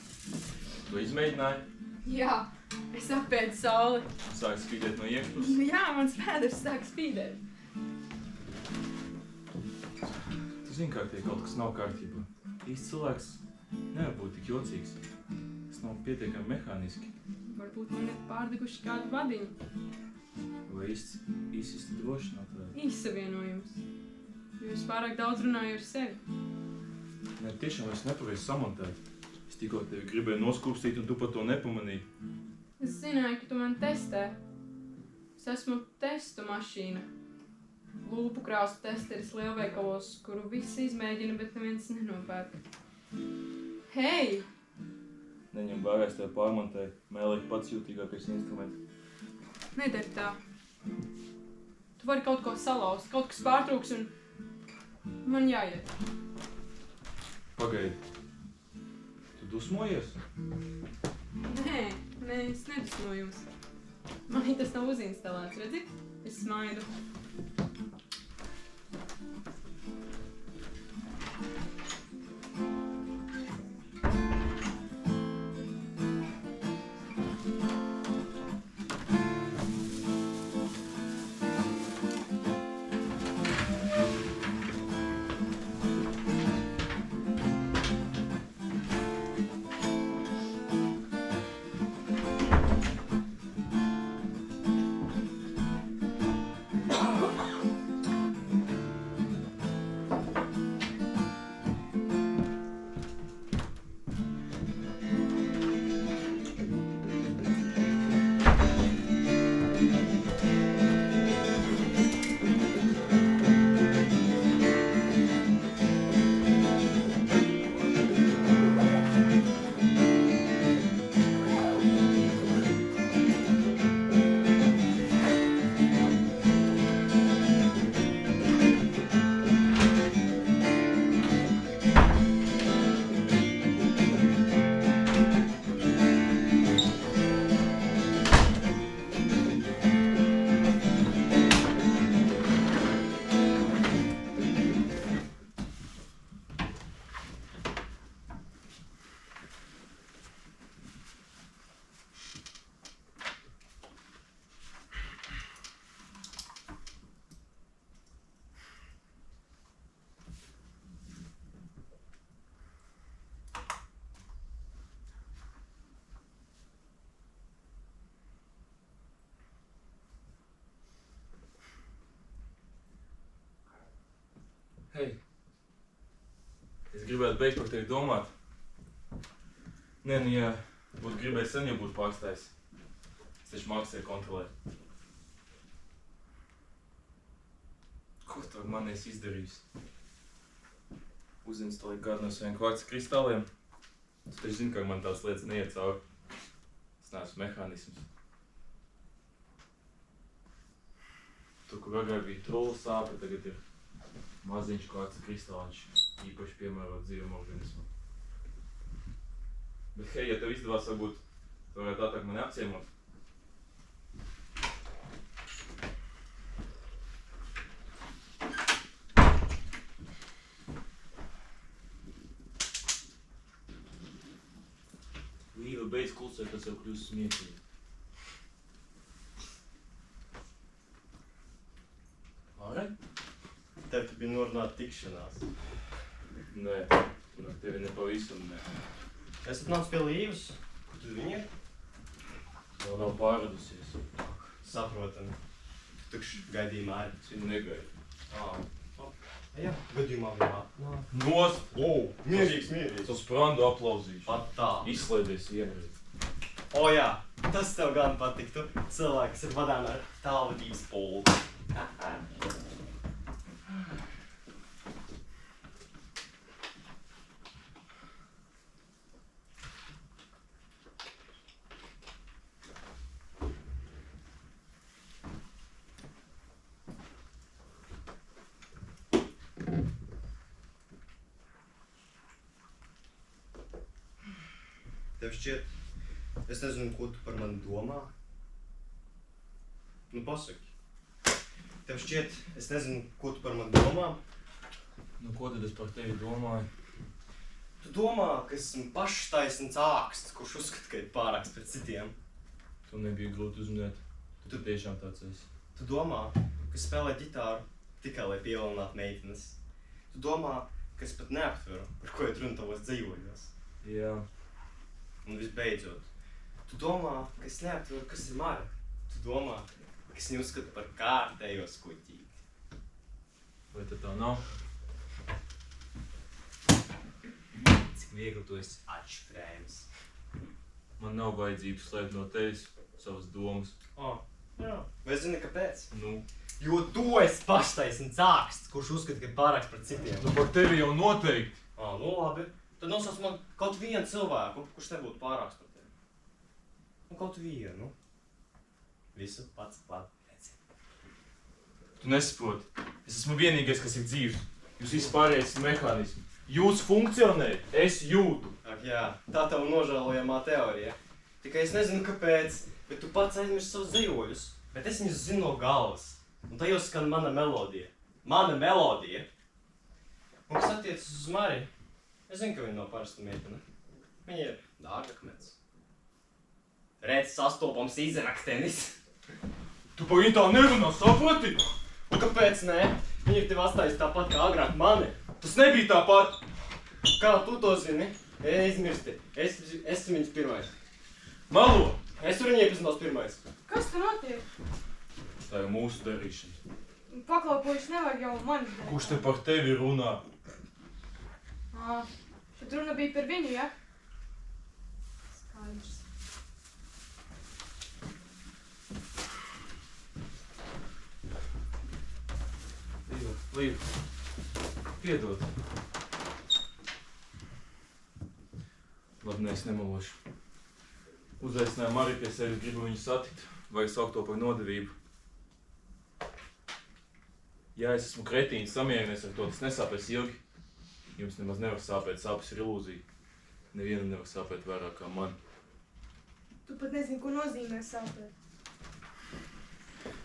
To izmēģināju, Jā, es apēdu sauli. sāku spīdēt no iekšpuses. Jā, mans vēders sāk spīdēt. zini, kā tie kaut kas nav kārtībā. Īsts cilvēks nevar būt tik jocīgs. Tas nav pietiekami mehāniski. Varbūt man ir pārdeguši kādu vadiņu. Vai īsti droši nav tā? Īsavienojums. Jo es pārāk daudz runāju ar sevi. Nē, tiešām es nepareizi samontēt. Es tikko tevi gribēju noskūpstīt, un tu pat to nepamanīji. Es zināju, ka tu man testē. Es esmu testu mašīna. Lūpu krāstu testeris lielveikalos, kuru visi izmēģina, bet neviens nenopērk. Hei! Neņem vērā, es tevi pārmontēju. Mēlēki pats jūtīgākais instruments. Nedari tā. Tu vari kaut ko salauzt, kaut kas pārtrūks un man jāiet. Pagaidi. Tu dusmojies? Nē, es nedusmojos. Manī tas nav uzinstalēts, redzi? Es smaidu. Hei, es gribētu beigt par tevi domāt. Nē, nu ja būtu gribējis sen, jau būtu pārstājis. Es taču māksēju kontrolēt. Ko tu ar mani esi izdarījis? Uzinstalēju kādu no saviem kvarca kristāliem. Tu taču zini, ka man tās lietas neiet cauri. Es neesmu mehānisms. Tur, kur agrāk bija trullu sāpe, tagad ir maziņš kvarca kristāliņš, īpaši piemērot dzīvam organismam. Bet hei, ja tev izdevās, varbūt tu varētu ātrāk mani apciemot. Līva beidz klusēt, tas jau kļūst smieklīgi. Lārai? Tev tu bija norunāta tikšanās. Nē, ar tevi nepavisam ne. Es atnācu pie Līvas. Kur tu viņa ir? Vēl nav pārradusies. Saprotami. Tukšs gaidījumā ir. Es viņu negaidu. Jā, gadījumā viņa nāk. Nost! Mierīgs, mierīgs. Tu sprandu aplauzīšu. Pat tā. Izslēdies vienreiz. O jā, tas tev gan patiktu. Cilvēks ir vadām ar tālvadības pulku. Tev šķiet, es nezinu, ko tu par mani domā? Nu, pasaki. Tev šķiet, es nezinu, ko tu par mani domā? Nu, ko tad es par tevi domāju? Tu domā, ka esmu paštaisns āksts, kurš uzskata, ka ir pārāks pret citiem. Tu nebija grūti uzminēt. Tu tiešām tāds esi. Tu domā, ka spēlē ģitāru tikai, lai pievilinātu meitenes. Tu Tu domā, ka es pat neaptveru, par ko iet runa tavos dzejojos. Jā. Un visbeidzot, tu domā, ka es neaptveru, kas ir Mara. Tu domā, ka es viņu uzskatu par kārtējo skuķīti. Vai tad tā nav? Cik viegli tu esi atšķirējums. Man nav vajadzības slēpt no tevis savas domas. Jā. Vai zini, kāpēc? Nu, Jo tu esi paštaisns zāksts, kurš uzskata, ka ir pārāks par citiem. nu par tevi jau noteikti. Nu labi. Tad nosauc man kaut vienu cilvēku, kurš nebūtu pārāks par tevi. Nu, kaut vienu. Visu pats redzi. Tu nesaproti. Es esmu vienīgais, kas ir dzīvs. Jūs visi pārējie esat mehānismi. Jūs funkcionējat, es jūtu. Ak jā, tā tev nožēlojamā teorija. Tikai es nezinu, kāpēc, bet tu pats aizmirsti savus zejoļus. Bet es viņus zinu no galvas. Un tajos skan mana melodija. Mana melodija! Un kas attiecas uz Mariju, es zinu, ka viņa nav parasta meitene. Viņa ir dārgakmens. Redz sastopams izraktenis. Tu par viņu tā nerunā, saproti? Un kāpēc nē? Viņa ir tev atstājusi tāpat kā agrāk mani. Tas nebija tāpat. Kā tu to zini? Aizmirsti. Es esmu viņas pirmais. Melo! Es varu viņu iepazinos pirmais. Kas tu notiek? Tā ir mūsu darīšana. Pakalpojuši nevajag jau manis darīt. Kurš te par tevi runā? Šeit runa bija par viņu, ja? Skaidrs. Līva. Piedod. Labi, es nemelošu. Uzaicināju Mariju pie sevis, gribu viņu satikt. Vai saukt to par nodevību. Ja es esmu kretīns, samierinies ar to, tas nesāpēs ilgi. Jums nemaz nevar sāpēt, sāpes ir ilūzija. Nevienam nevar sāpēt vairāk kā man. Tu pat nezini, ko nozīmē sāpēt.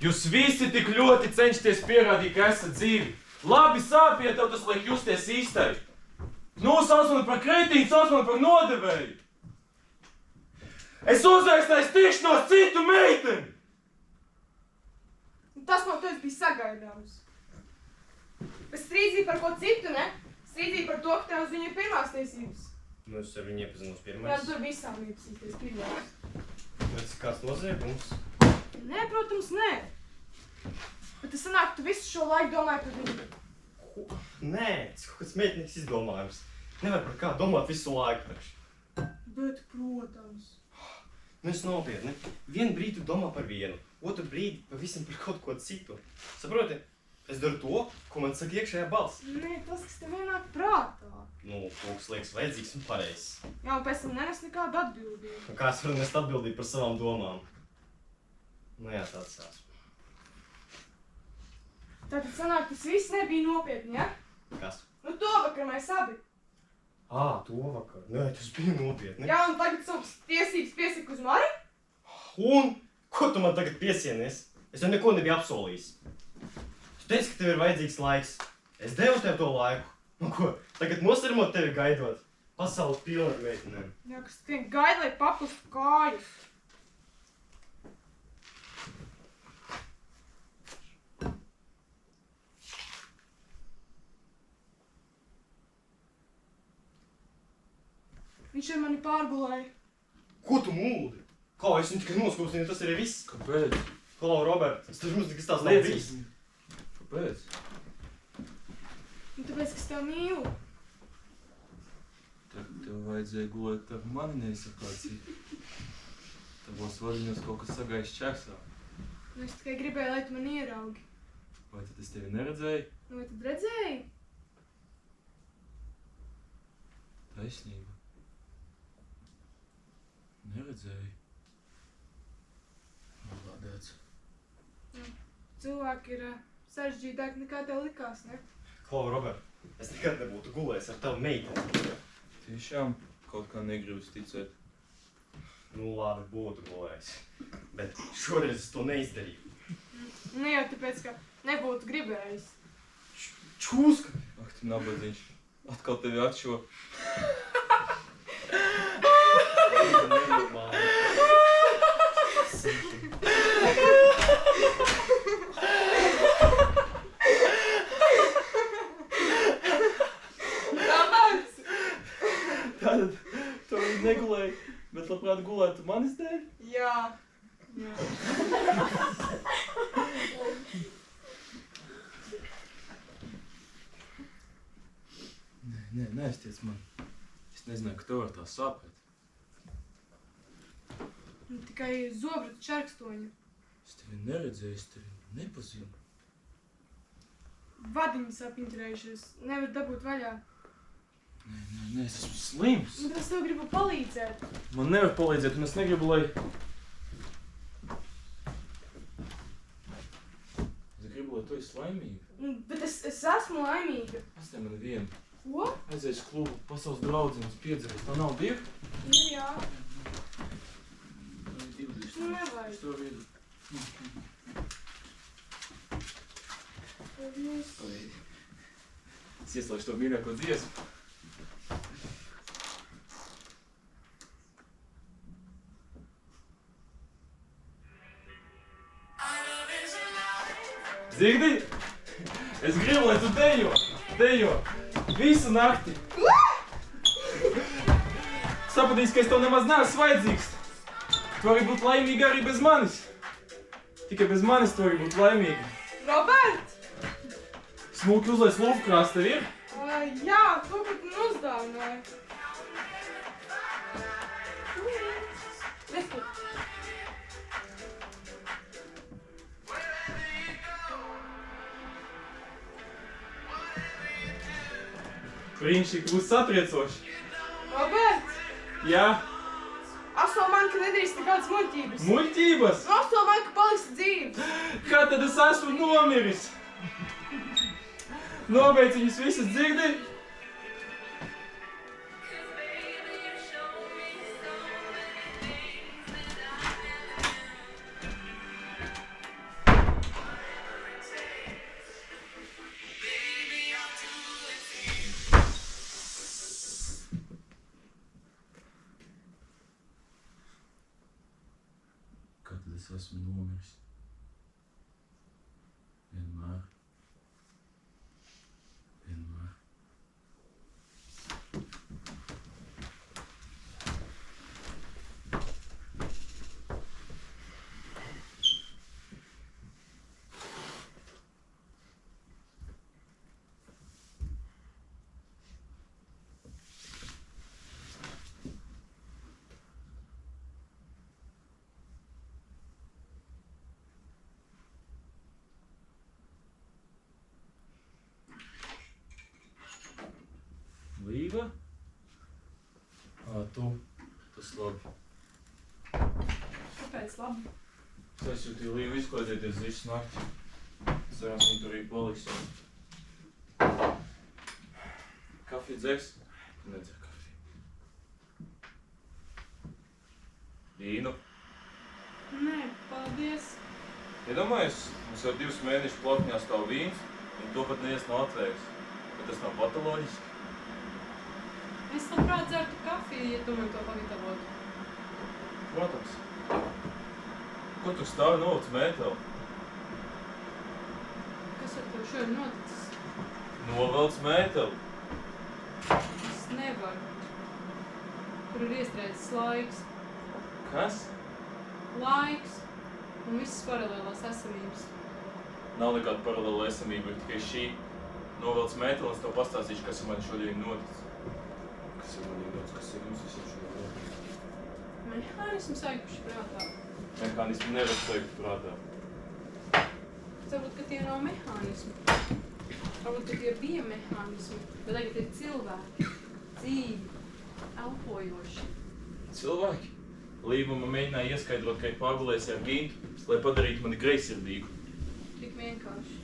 Jūs visi tik ļoti cenšaties pierādīt, ka esat dzīvi. Labi sāpiet, tev tas liek justies īstai. Nu, sauc man par kretīnu, sauc man par nodevēju. Es uzaicināju tikšanos citu meiteni! Tas no tevis bija sagaidāms. Bet strīdzīja par ko citu, ne? Strīdzīja par to, ka tev uz viņu ir pirmās tiesības. Nu, es ar viņu iepazinos Jā, pirmais. tur visām iepazīties pirmās. Bet kāds noziegums? Nē, protams, nē. Bet tas sanāk, tu visu šo laiku domāji par viņu. Nē, tas kaut kāds meitnieks izdomājums. Nevar par kā domāt visu laiku taču. Bet, protams. Nu, es nopietni. Vienu brīdi tu domā par vienu, otru brīdi pavisam par kaut ko citu. Saproti? Es daru to, ko man saka iekšējā balss. Nē, tas, kas tev ienāk prātā. Nu, kaut kas liekas vajadzīgs un pareizs. Jā, un pēc tam nenes nekādu atbildību. Un kā es varu nest atbildību par savām domām? Nu jā, tāds esmu. Tātad sanāk, tas viss nebija nopietni, ja? Kas? Nu, to vakar mēs abi. To vakar. Nē, tas bija nopietni. Jā, un tagad savas tiesības piesaka uz Mari? Un? Ko tu man tagad piesienies? Es jau neko nebiju apsolījis. Tu teici, ka tev ir vajadzīgs laiks. Es devu tev to laiku. Nu ko, tagad nosarmot tevi gaidot? Pasauli pilna ar meitenēm. Jā, kas tikai gaida, lai papustu kājas. Viņš ar mani pārgulēja. Ko tu mūdi? Kā, es viņu tikai noskūstīju, tas arī viss? Kāpēc? Klau, Robert, es tev mums nekas tās nav bijis. Kāpēc? Un tāpēc, ka es tev mīlu. Tev vajadzēja gulēt ar mani, nevis ar kādu citu. Tavos vadiņos kaut kas sagājis čaksā. Nu, es tikai gribēju, lai tu mani ieraugi. Vai tad es tevi neredzēju? Nu, vai tad redzēji? Taisnība. Neredzēju. Nolādēts. Cilvēki ir sarežģītāki nekā tev likās, ne? Klau, Robert, es nekad nebūtu gulējis ar tavu meiteni. Tiešām kaut kā negribas ticēt. Nu, labi, būtu gulējis. Bet šoreiz es to neizdarīju. Ne jau tāpēc, ka nebūtu gribējis. Čūska! Ak, tu nabadzīņš. Atkal tevi atšo. Nenormāli. Bet labprāt gulētu manis dēļ? Jā. Nē, neaiztiec man. Es nezināju, ka tev var tā sāpēt. Tikai zobrata čerkstoņa. Es tevi neredzēju, es tevi nepazinu. Vadiņi sapintrējušies. Nevar dabūt vaļā. Nē, es esmu slims. Bet es tev gribu palīdzēt. Man nevar palīdzēt, un es negribu, lai... Es gribu, lai tu esi laimīga. Bet es esmu laimīga. Pastāj man vienu. Ko? Aizies klubu, pasaules draudzenes piedzerēs. Tā nav divi? Ir jā. Nu, nevajag. Es to vienu. Es ieslēgšu to mīļāko dziesmu. Zigdi, es gribu, lai tu dejo, visu nakti. Sapratīsi, ka es tev nemaz neesmu vajadzīgs. Tu vari būt laimīga arī bez manis. Tikai bez manis tu vari būt laimīga. Robert! Smuki uzliec lūpkrāsts tev ir? Jā, to, ko tu man uzdāvināji. Brīnišķīgi, būs satriecoši. Robert! Jā, Apsol man, ka nedarīsi nekādas muļķības. muļķības! Apsol man, ka paliksi dzīves. Kā tad es esmu nomiris? Nobeidz viņus visus, Dzigdi! Kā tad es esmu nomiris? Vienmēr. Vienmēr. Līva? Tu. Tas labi. Kāpēc labi? Es aizsūtīju Līvu izklaidēties visu nakti. Cerams, viņa tur arī paliks. Kafiju dzers? Tu nedzer kafiju. Vīnu? Nē, paldies. Iedomājies, mums jau 2 mēnešus plakņā stāv vīns, un to pat neies nav atvērs. Bet tas nav patoloģiski. Es labprāt dzertu kafiju, ja tu man to pagatavotu. Protams. Ko tu stāvi novelc mēteli? Kas ar tev šodien noticis? Novelc mēteli. Es nevaru. Tur ir iestrēdzis laiks. Kas? Laiks. Un visas paralēlās esamības. Nav nekāda paralēla esamība, ir tikai šī. Novelc mēteli, un es tev pastāstīšu, kas ar mani šodien noticis. Kas ir manī noticis, kas ir jums visiem šodien noticis. Mehānismi saikuši prātā. Mehānismi nevar teikt prātā. Varbūt, ka tie nav mehānismi. Varbūt, ka tie bija mehānismi. Bet tagad ir cilvēki. Dzīvi. Elpojoši. Cilvēki? Līva man mēģināja ieskaidrot, ka ir pārgulējusi ar Gintu, lai padarītu mani greizsirdīgu. Tik vienkārši.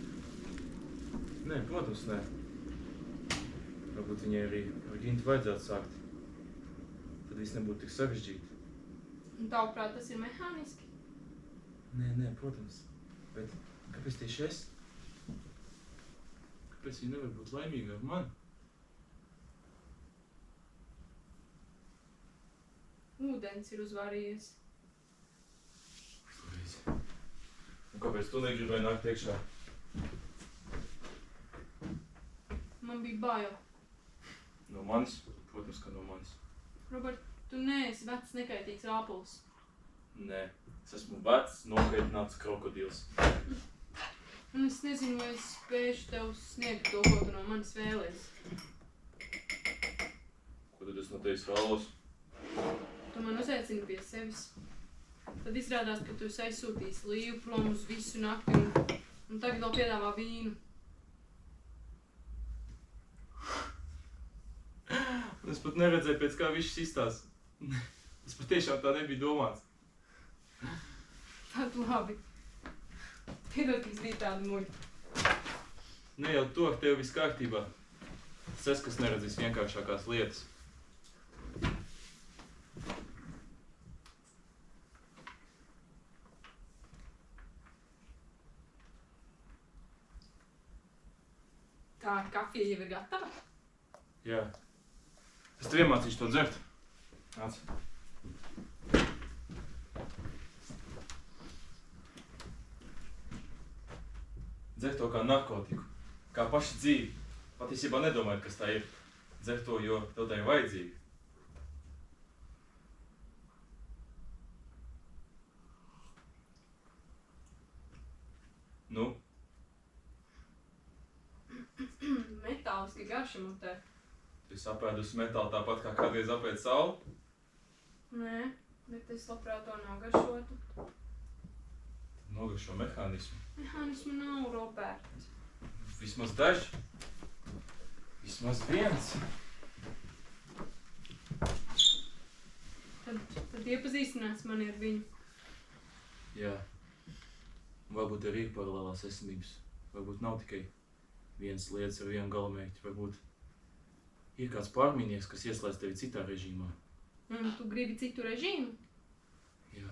Nē, protams, nē. Varbūt viņai arī ar Gintu vajadzētu sākt. Tad viss nebūtu tik sarežģīti. Un tavuprāt, tas ir mehāniski? Nē, protams. Bet kāpēc tieši es? Kāpēc viņa nevar būt laimīga ar mani? Ūdens ir uzvarījies. Pareizi. Un kāpēc tu negribēji nākt iekšā? Man bija bail. No manis? Protams, ka no manis. Robert, Tu neesi vecs nekaitīgs āpols. Nē, es esmu vecs, nokaitināts krokodils. Un es nezinu, vai es spēšu tev sniegt to, ko tu no manis vēlies. Ko tad es no tevis vēlos? Tu man uzaicini pie sevis. Tad izrādās, ka tu esi aizsūtījis Līvu prom uz visu nakti un tagad vēl piedāvā vīnu. Un es pat neredzēju, pēc kā viņš izstās. Tas patiešām tā nebija domāts. Tad labi. Piedod, ka izdarīju tādu muļu. Ne jau to, ka tev viss kārtībā. Es esmu, kas neredzīs vienkāršākās lietas. Tā kafija jau ir gatava? Jā. Es tev iemācīšu to dzert. Nāc. Dzer to kā narkotiku, kā paši dzīvi. Patiesībā nedomāju, kas tā ir. Dzer to, jo tev tā ir vajadzīga. Nu? Metāliski garša mutē. Tu esi apēdusi metālu tāpat kā kādreiz apēd sauli? Nē, bet es labprāt to nogaršotu. Nogaršo mehānismu. Mehānismu nav, Robert. Vismaz daži. Vismaz viens. Tad iepazīstinās mani ar viņu. Jā. Varbūt arī ir paralēlās esamības. Varbūt nav tikai viens lietas ar vienu galamērķi. Varbūt ir kāds pārmīnieks, kas ieslēdz tevi citā režīmā. Un tu gribi citu režīmu? Jā.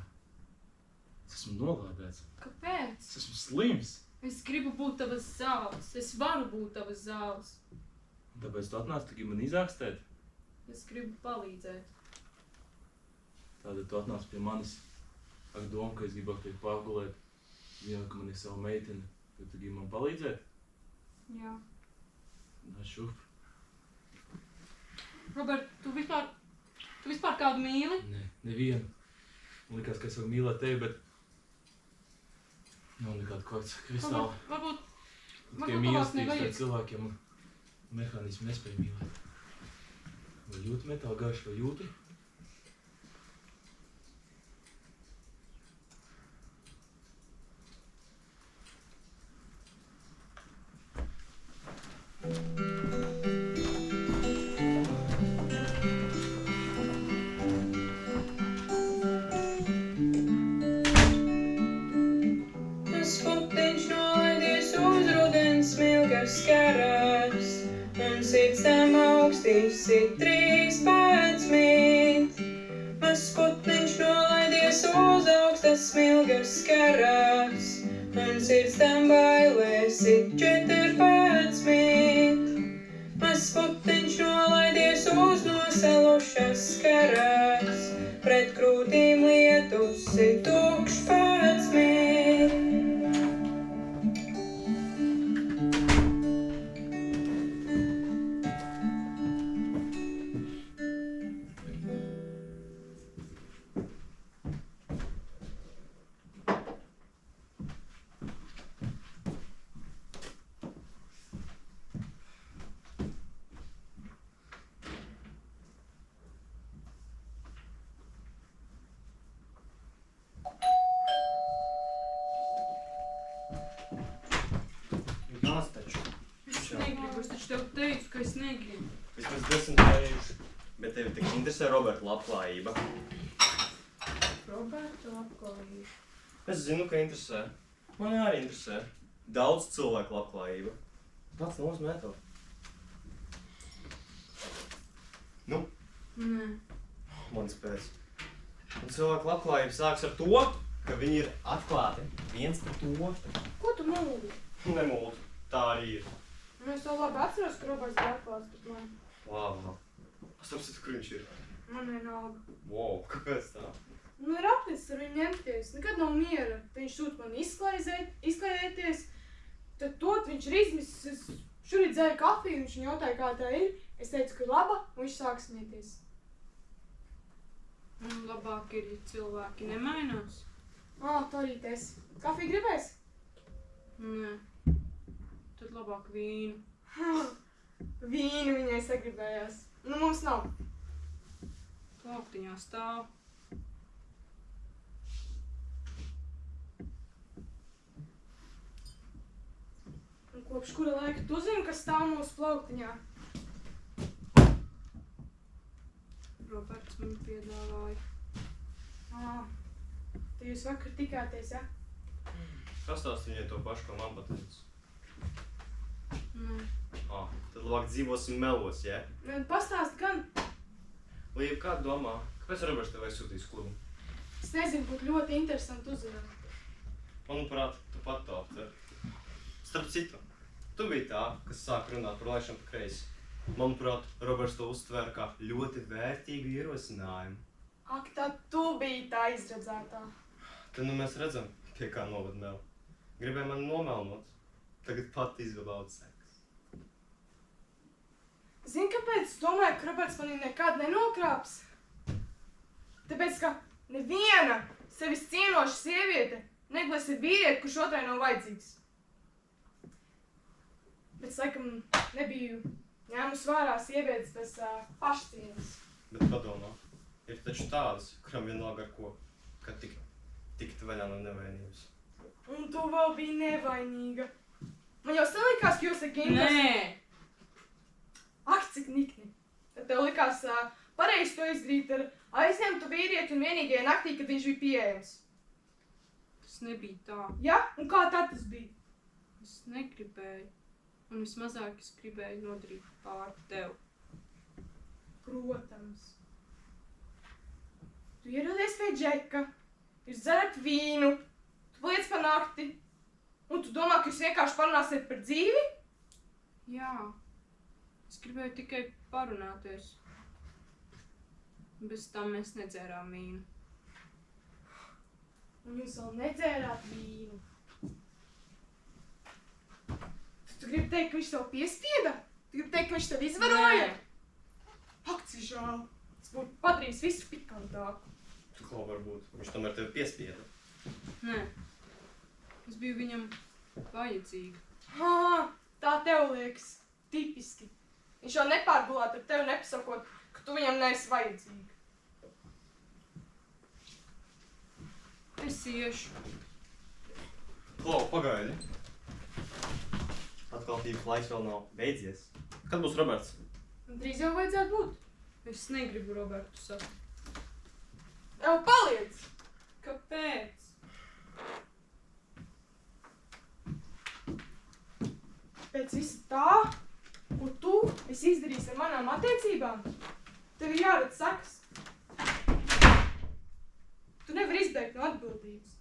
Es esmu nolādēts. Kāpēc? Es esmu slims. Es gribu būt tavas zāles. Es varu būt tavas zāles. Un tāpēc tu atnāc tikai man izākstēt. Es gribu palīdzēt. Tātad tu atnāc pie manis ar domu, ka es gribu ar tevi pārgulēt. Zinot, ka man ir sava meitene. Tad tu gribi man palīdzēt? Jā. Nāc šurp. Robert, tu vispār kādu mīli? Nē, nevienu. Man likās, ka es varu mīlēt tevi, bet nav nekāda kvarca kristāla. Varbūt Tikai tavās mīlestības nevajag. pēc cilvēkiem un mehānismu nespēja mīlēt. Vai jūti metāla garšu, vai jūti? Tas putiņš nolaidies uz rudens smilgas karās, un sirds tam augstīs ir 13. Tas putiņš nolaidies uz augstas smilgas karās, un sirds tam bailēs ir 14. Tas putiņš nolaidies uz nosalušas karās, pret krūtīm lietus ir 11. Nāc taču. Es negribu, es taču tev teicu, ka es negribu. Vismaz 10 reižu. Bet tevi tik interesē Roberta labklājība. Roberta labklājība. Es zinu, ka interesē. Mani arī interesē. Daudz cilvēku labklājība. Kāds nozīmē to? Nu, Nē. mans pēc. Un cilvēku labklājība sāks ar to, ka viņi ir atklāti viens pret otru. Ko tu mūli? Nemūtu. Tā arī ir. Un es to labi atceros, ka Roberts bija atklāts pret mani. Wow. Es tam citu, kur viņš ir. Man vienalga. Wow, kāpēc tā? Nu, ir apnicis ar viņu ņemties. Nekad nav miera. Tad viņš sūta man izklaidēties. Tad tot viņš ir izmisis. Es šorīt dzēru kafiju, viņš viņu jautāja, kā tā ir. Es teicu, ka laba, un viņš sāk smieties. Un labāk ir, ja cilvēki nemainās. Tu arī esi. Kafiju gribēsi? Nē. Tad labāk vīnu. Vīnu viņai sagribējās. Nu, mums nav. Plauktiņā stāv. Un kopš kura laika tu zini, kas stāv mūsu plauktiņā? Roberts man piedāvāja. Te jūs vakar tikāties, ja? Pastāst viņai to pašu, ko man pateica. Nē. Tad labāk dzīvosim melos, ja? Pastāst gan. Līva, kā tu domā, kāpēc Roberts tev aizsūtīs klubu? Es nezinu, būtu ļoti interesanti uzzināt. Manuprāt, tu pat to aptver. Starp citu, tu biji tā, kas sāk runāt par laišanu pa kreisi. Manuprāt, Roberts to uztvēra kā ļoti vērtīgu ierosinājumu. Ak, tad tu biji tā izredzētā. Tad nu mēs redzam, pie kā novad Mel. Gribēja mani nomelnot, tagad pat izvilauc seks. Zini, kāpēc es domāju, ka Roberts mani nekad nenokrāps? Tāpēc, ka neviena sevis cienoša sieviete neglasi vīrieti, kurš otrai nav vajadzīgs. Bet es laikam nebiju ņēmus vērā sievietes bez pašcieņas. Bet padomā, ir taču tādas, kuram vienalga ar ko, kad tikt vaļā no nevainības. Un tu vēl biji nevainīga. Man jau salikās, ka jūs ar Gintas... Nē! Ak, cik nikni. Tad tev likās pareizi to izdarīt ar aizņemtu vīrieti un vienīgajā naktī, kad viņš bija pieejams. Tas nebija tā. Ja? Un kā tad tas bija? Es negribēju. Un vismazāk es gribēju nodarīt pār tev. Protams. Tu ieradies pie Džeka, jūs dzerat vīnu, tu paliec pa nakti, un tu domā, ka jūs vienkārši parunāsiet par dzīvi? Jā. Es gribēju tikai parunāties. Bez tam mēs nedzērām vīnu. Un jūs vēl nedzērāt vīnu. Tu gribi teikt, ka viņš tev piespieda? Tu gribi teikt, ka viņš tev izvaroja? Ak, cik žēl. Tas būtu padarījis visu pikantāku. Ko varbūt, viņš tomēr tevi piespieda. Nē. Es biju viņam vajadzīga. Tā tev liekas. Tipiski. Viņš jau nepārgulāt ar tevi nepasakot, ka tu viņam neesi vajadzīga. Es iešu. Klau, pagaidi. Atklātības laiks vēl nav beidzies. Kad būs Roberts? Drīz jau vajadzētu būt. Es negribu Robertu satikt. Jau paliec! Kāpēc? Pēc visa tā, ko tu esi izdarījis ar manām attiecībām, tev ir jāredz sekas. Tu nevari izbēgt no atbildības.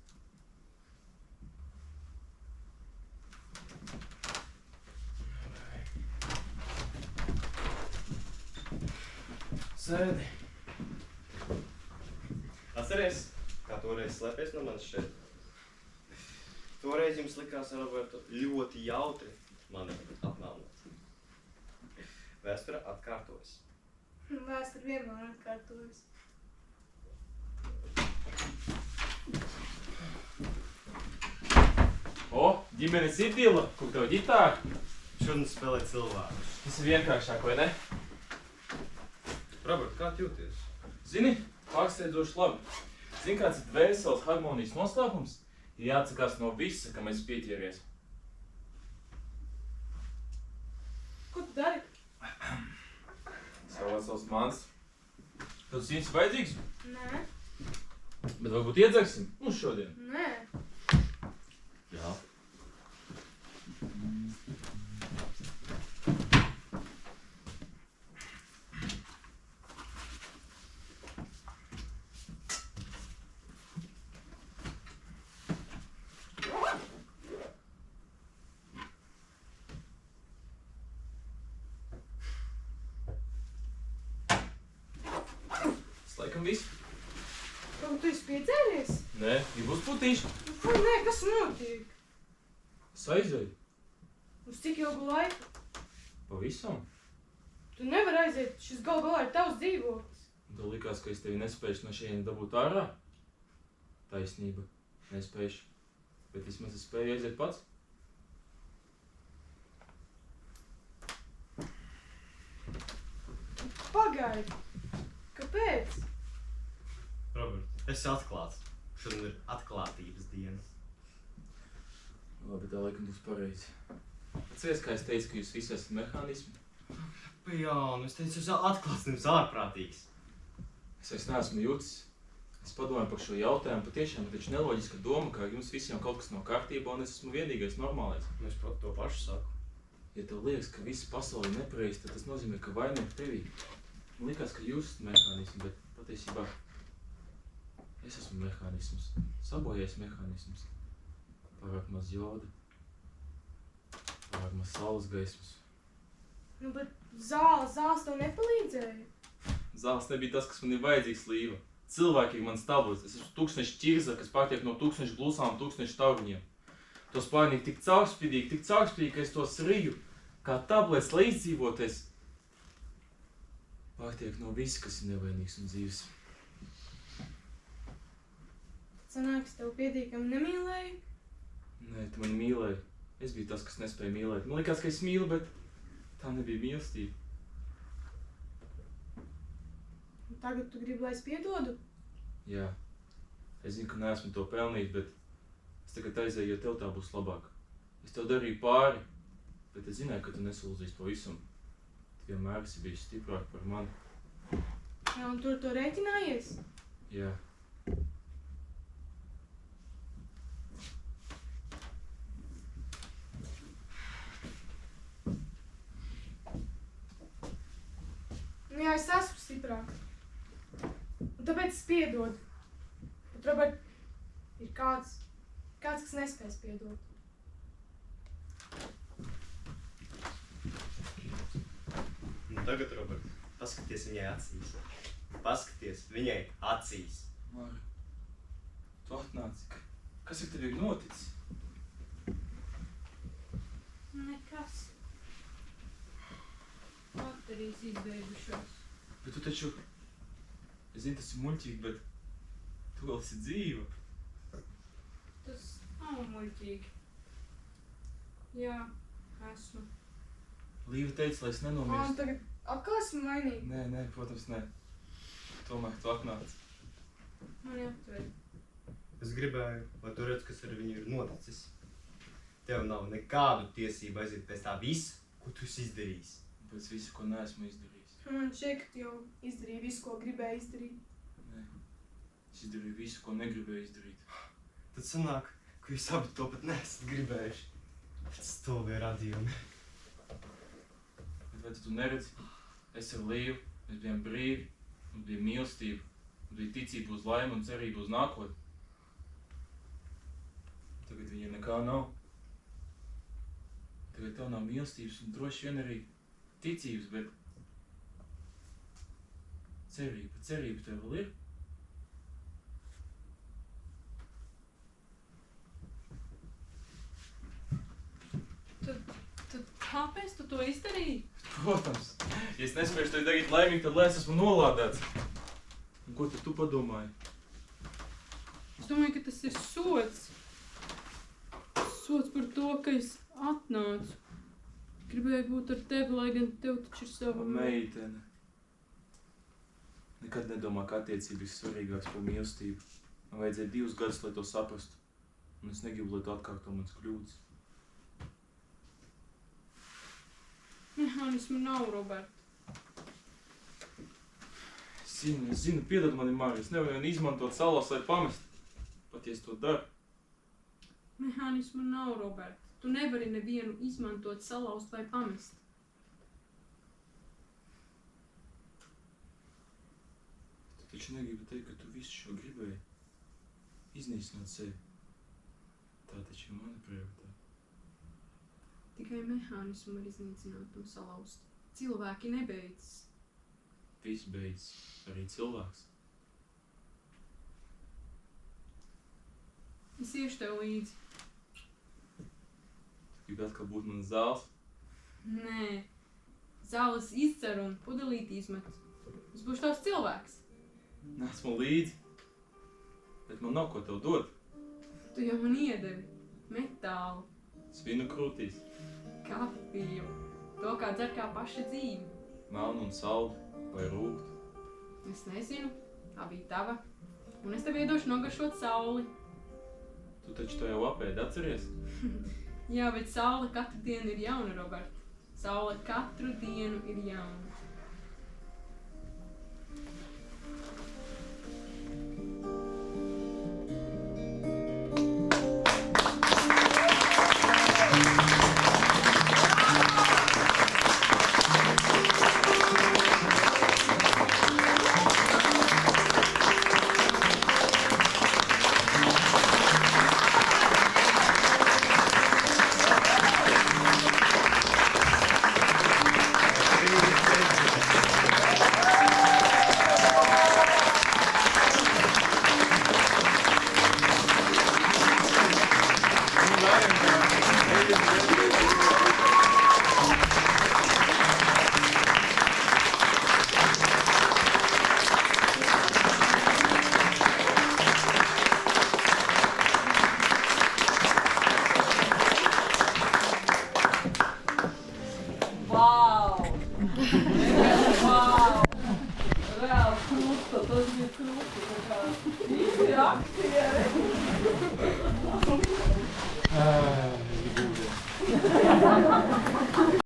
Sēdi. Atceries, kā toreiz slēpies no manis šeit? Toreiz jums likās ar Robertu ļoti jautri mani apmelnot. Vēsture atkārtojas. Vēsture vienmēr atkārtojas. Ģimenes idila, kur tev ģitāra? Šodien spēlē cilvēkus. Tas ir vienkāršāk, vai ne? Robert, kā tu jūties? Zini, pārsteidzoši labi. Zini, kāds ir dvēseles harmonijas noslēpums? Ir jāatsakās no visa, kam esi pieķēries. Ko tu dari? Savās savas mans. Tev tas īsti vajadzīgs? Nē. Bet varbūt iedzersim? Nu, šodien. Nē. Jā. Tas laikam viss. Kaut tu esi piedzēries? Nē, ir būs putīši. Fui, nē, kas notiek? Es aizēju. Uz cik ilgu laiku? Pavisam. Tu nevari aiziet, šis gal galā ir tavs dzīvoklis. Un tev likās, ka es tevi nespēšu no šeit dabūt ārā? Taisnība. Nespēšu. Bet vismaz es spēju aiziet pats. Pagaidi. Kāpēc? Robert, esi atklāts. Šodien ir atklātības diena. Labi, tā laikam būs pareizi. Atceries, kā es teicu, ka jūs visi esat mehānismi? Jā, nu es teicu, esi atklāts, nevis ārprātīgs. Es neesmu jūtis. Es padomāju par šo jautājumu. Patiešām ir taču neloģiska doma, ka jums visiem kaut kas nav kārtībā un es esmu vienīgais normālais. Nu, es to pašu saku. Ja tev liekas, ka visa pasaule ir nepareizi, tad tas nozīmē, ka vaina ir tevī. Man liekas, ka jūs esat mehānismi, bet patiesībā es esmu mehānisms. Sabojājis mehānisms. Pārāk maz joda. Pārāk maz saules gaismas. Nu, bet zāles tev nepalīdzēja. Zāles nebija tas, kas man ir vajadzīgs, Līva. Cilvēki ir mans stablis. Es esmu tūkstneši ķirza, kas pārtiek no tūkstneši blusām un tūkstneši tauruņiem. To spārnīgi tik caurspīdīgi, ka es tos riju, kā tablets, lai izdzīvoties. Pārtiek no visa, kas ir nevainīgs un dzīves. Sanāks, tev pietiekami nemīlēju? Nē, tu mani mīlēji. Es biju tas, kas nespēja mīlēt. Man likās, ka es mīlu, bet tā nebija mīlestība. Tagad tu gribi, lai es piedodu? Jā. Es zinu, ka neesmu to pelnījis, bet es tagad aizēju, jo tev tā būs labāk. Es tev darīju pāri, bet es zināju, ka tu nesulzīsi pa visam. Tu vienmēr esi bijis stiprāk par mani. Jā, un tu ar to rēķinājies? Jā. Nu jā, es esmu stiprāk. Un tāpēc es piedodu. Bet, Robert, ir kāds, kas nespēs piedot. Nu tagad, Robert, paskaties viņai acīs. Paskaties viņai acīs. Māri, tu atnāci. Kas ir tev noticis? Nekas. Baterijas izbeigušās. Bet tu taču... Es zinu, tas ir muļķīgi, bet tu vēl esi dzīva. Tas nav muļķīgi. Jā, esmu. Līva teica, lai es Un nenomirstu. tagad atkal esmu vainīga. Nē, protams, nē. Tomēr tu atnāci. Mani aptver. Es gribēju, lai tu redz, kas ar viņu ir noticis. Tev nav nekādu tiesību aiziet pēc tā visa, ko tu esi izdarījis. Pēc visu, ko neesmu izdarījis. Man šķiet, ka tu jau izdarīji visu, ko gribēji izdarīt. Nē. Es izdarīju visu, ko negribēju izdarīt. Tad sanāk, ka jūs abi to pat neesat gribējuši. Pēc stovie radījumi. Bet vai tu neredzi? Es ar Līvu, mēs bijām brīvi, mums bija mīlestība, mums bija ticība uz laimu un cerība uz nākotni. Tagad viņiem nekā nav. Tagad tev nav mīlestības un droši vien arī ticības, bet cerība tev vēl ir? Tad kāpēc tu to izdarīji? Protams, ja es nespēšu tevi darīt laimīgi, tad lai es esmu nolādēts. Un ko tad tu padomāji? Es domāju, ka tas ir sods. Sods par to, ka es atnācu. Gribēju būt ar tevi, lai gan tev taču ir sava Meitene. Nekad nedomā, ka attiecība ir svarīgāks par mīlestību. Man vajadzēja 2 gadus, lai to saprastu. Un es negribu, lai tu atkārto mans kļūdas. Mehānismu nav, Robert. Es zinu, piedod mani, Māri, es nevaru vien izmantot salas, lai pamest. Pat ja es to daru. Mehānismu nav, Robert. Tu nevari nevienu izmantot, salauzt vai pamest. Tu taču negribi teikt, ka tu visu šo gribēji iznīcināt sevi. Tā taču ir mana prioritāte. Tikai mehānismu var iznīcināt un salauzt. Cilvēki nebeidzas. Viss beidzas, arī cilvēks. Es iešu tev līdzi. Gribi atkal būt mans zāles? Nē. Zāles izcer un pudelīti izmet. Es būšu tavs cilvēks. Nesmu līdzi. Bet man nav ko tev dot. Tu jau man iedevi metālu, Svinu krūtīs. kafiju, to kā dzer kā paša dzīve. Melnu un saldu vai rūgtu. Es nezinu, tā bija tava. Un es tev iedošu nogaršot sauli. Tu taču to jau apēdi, atceries? Jā, bet saule katru dienu ir jauna, Robert. Saule katru dienu ir jauna. Vau! Vau! Reāli krūta, tas bija krūta. Tā kā īsti aktieri.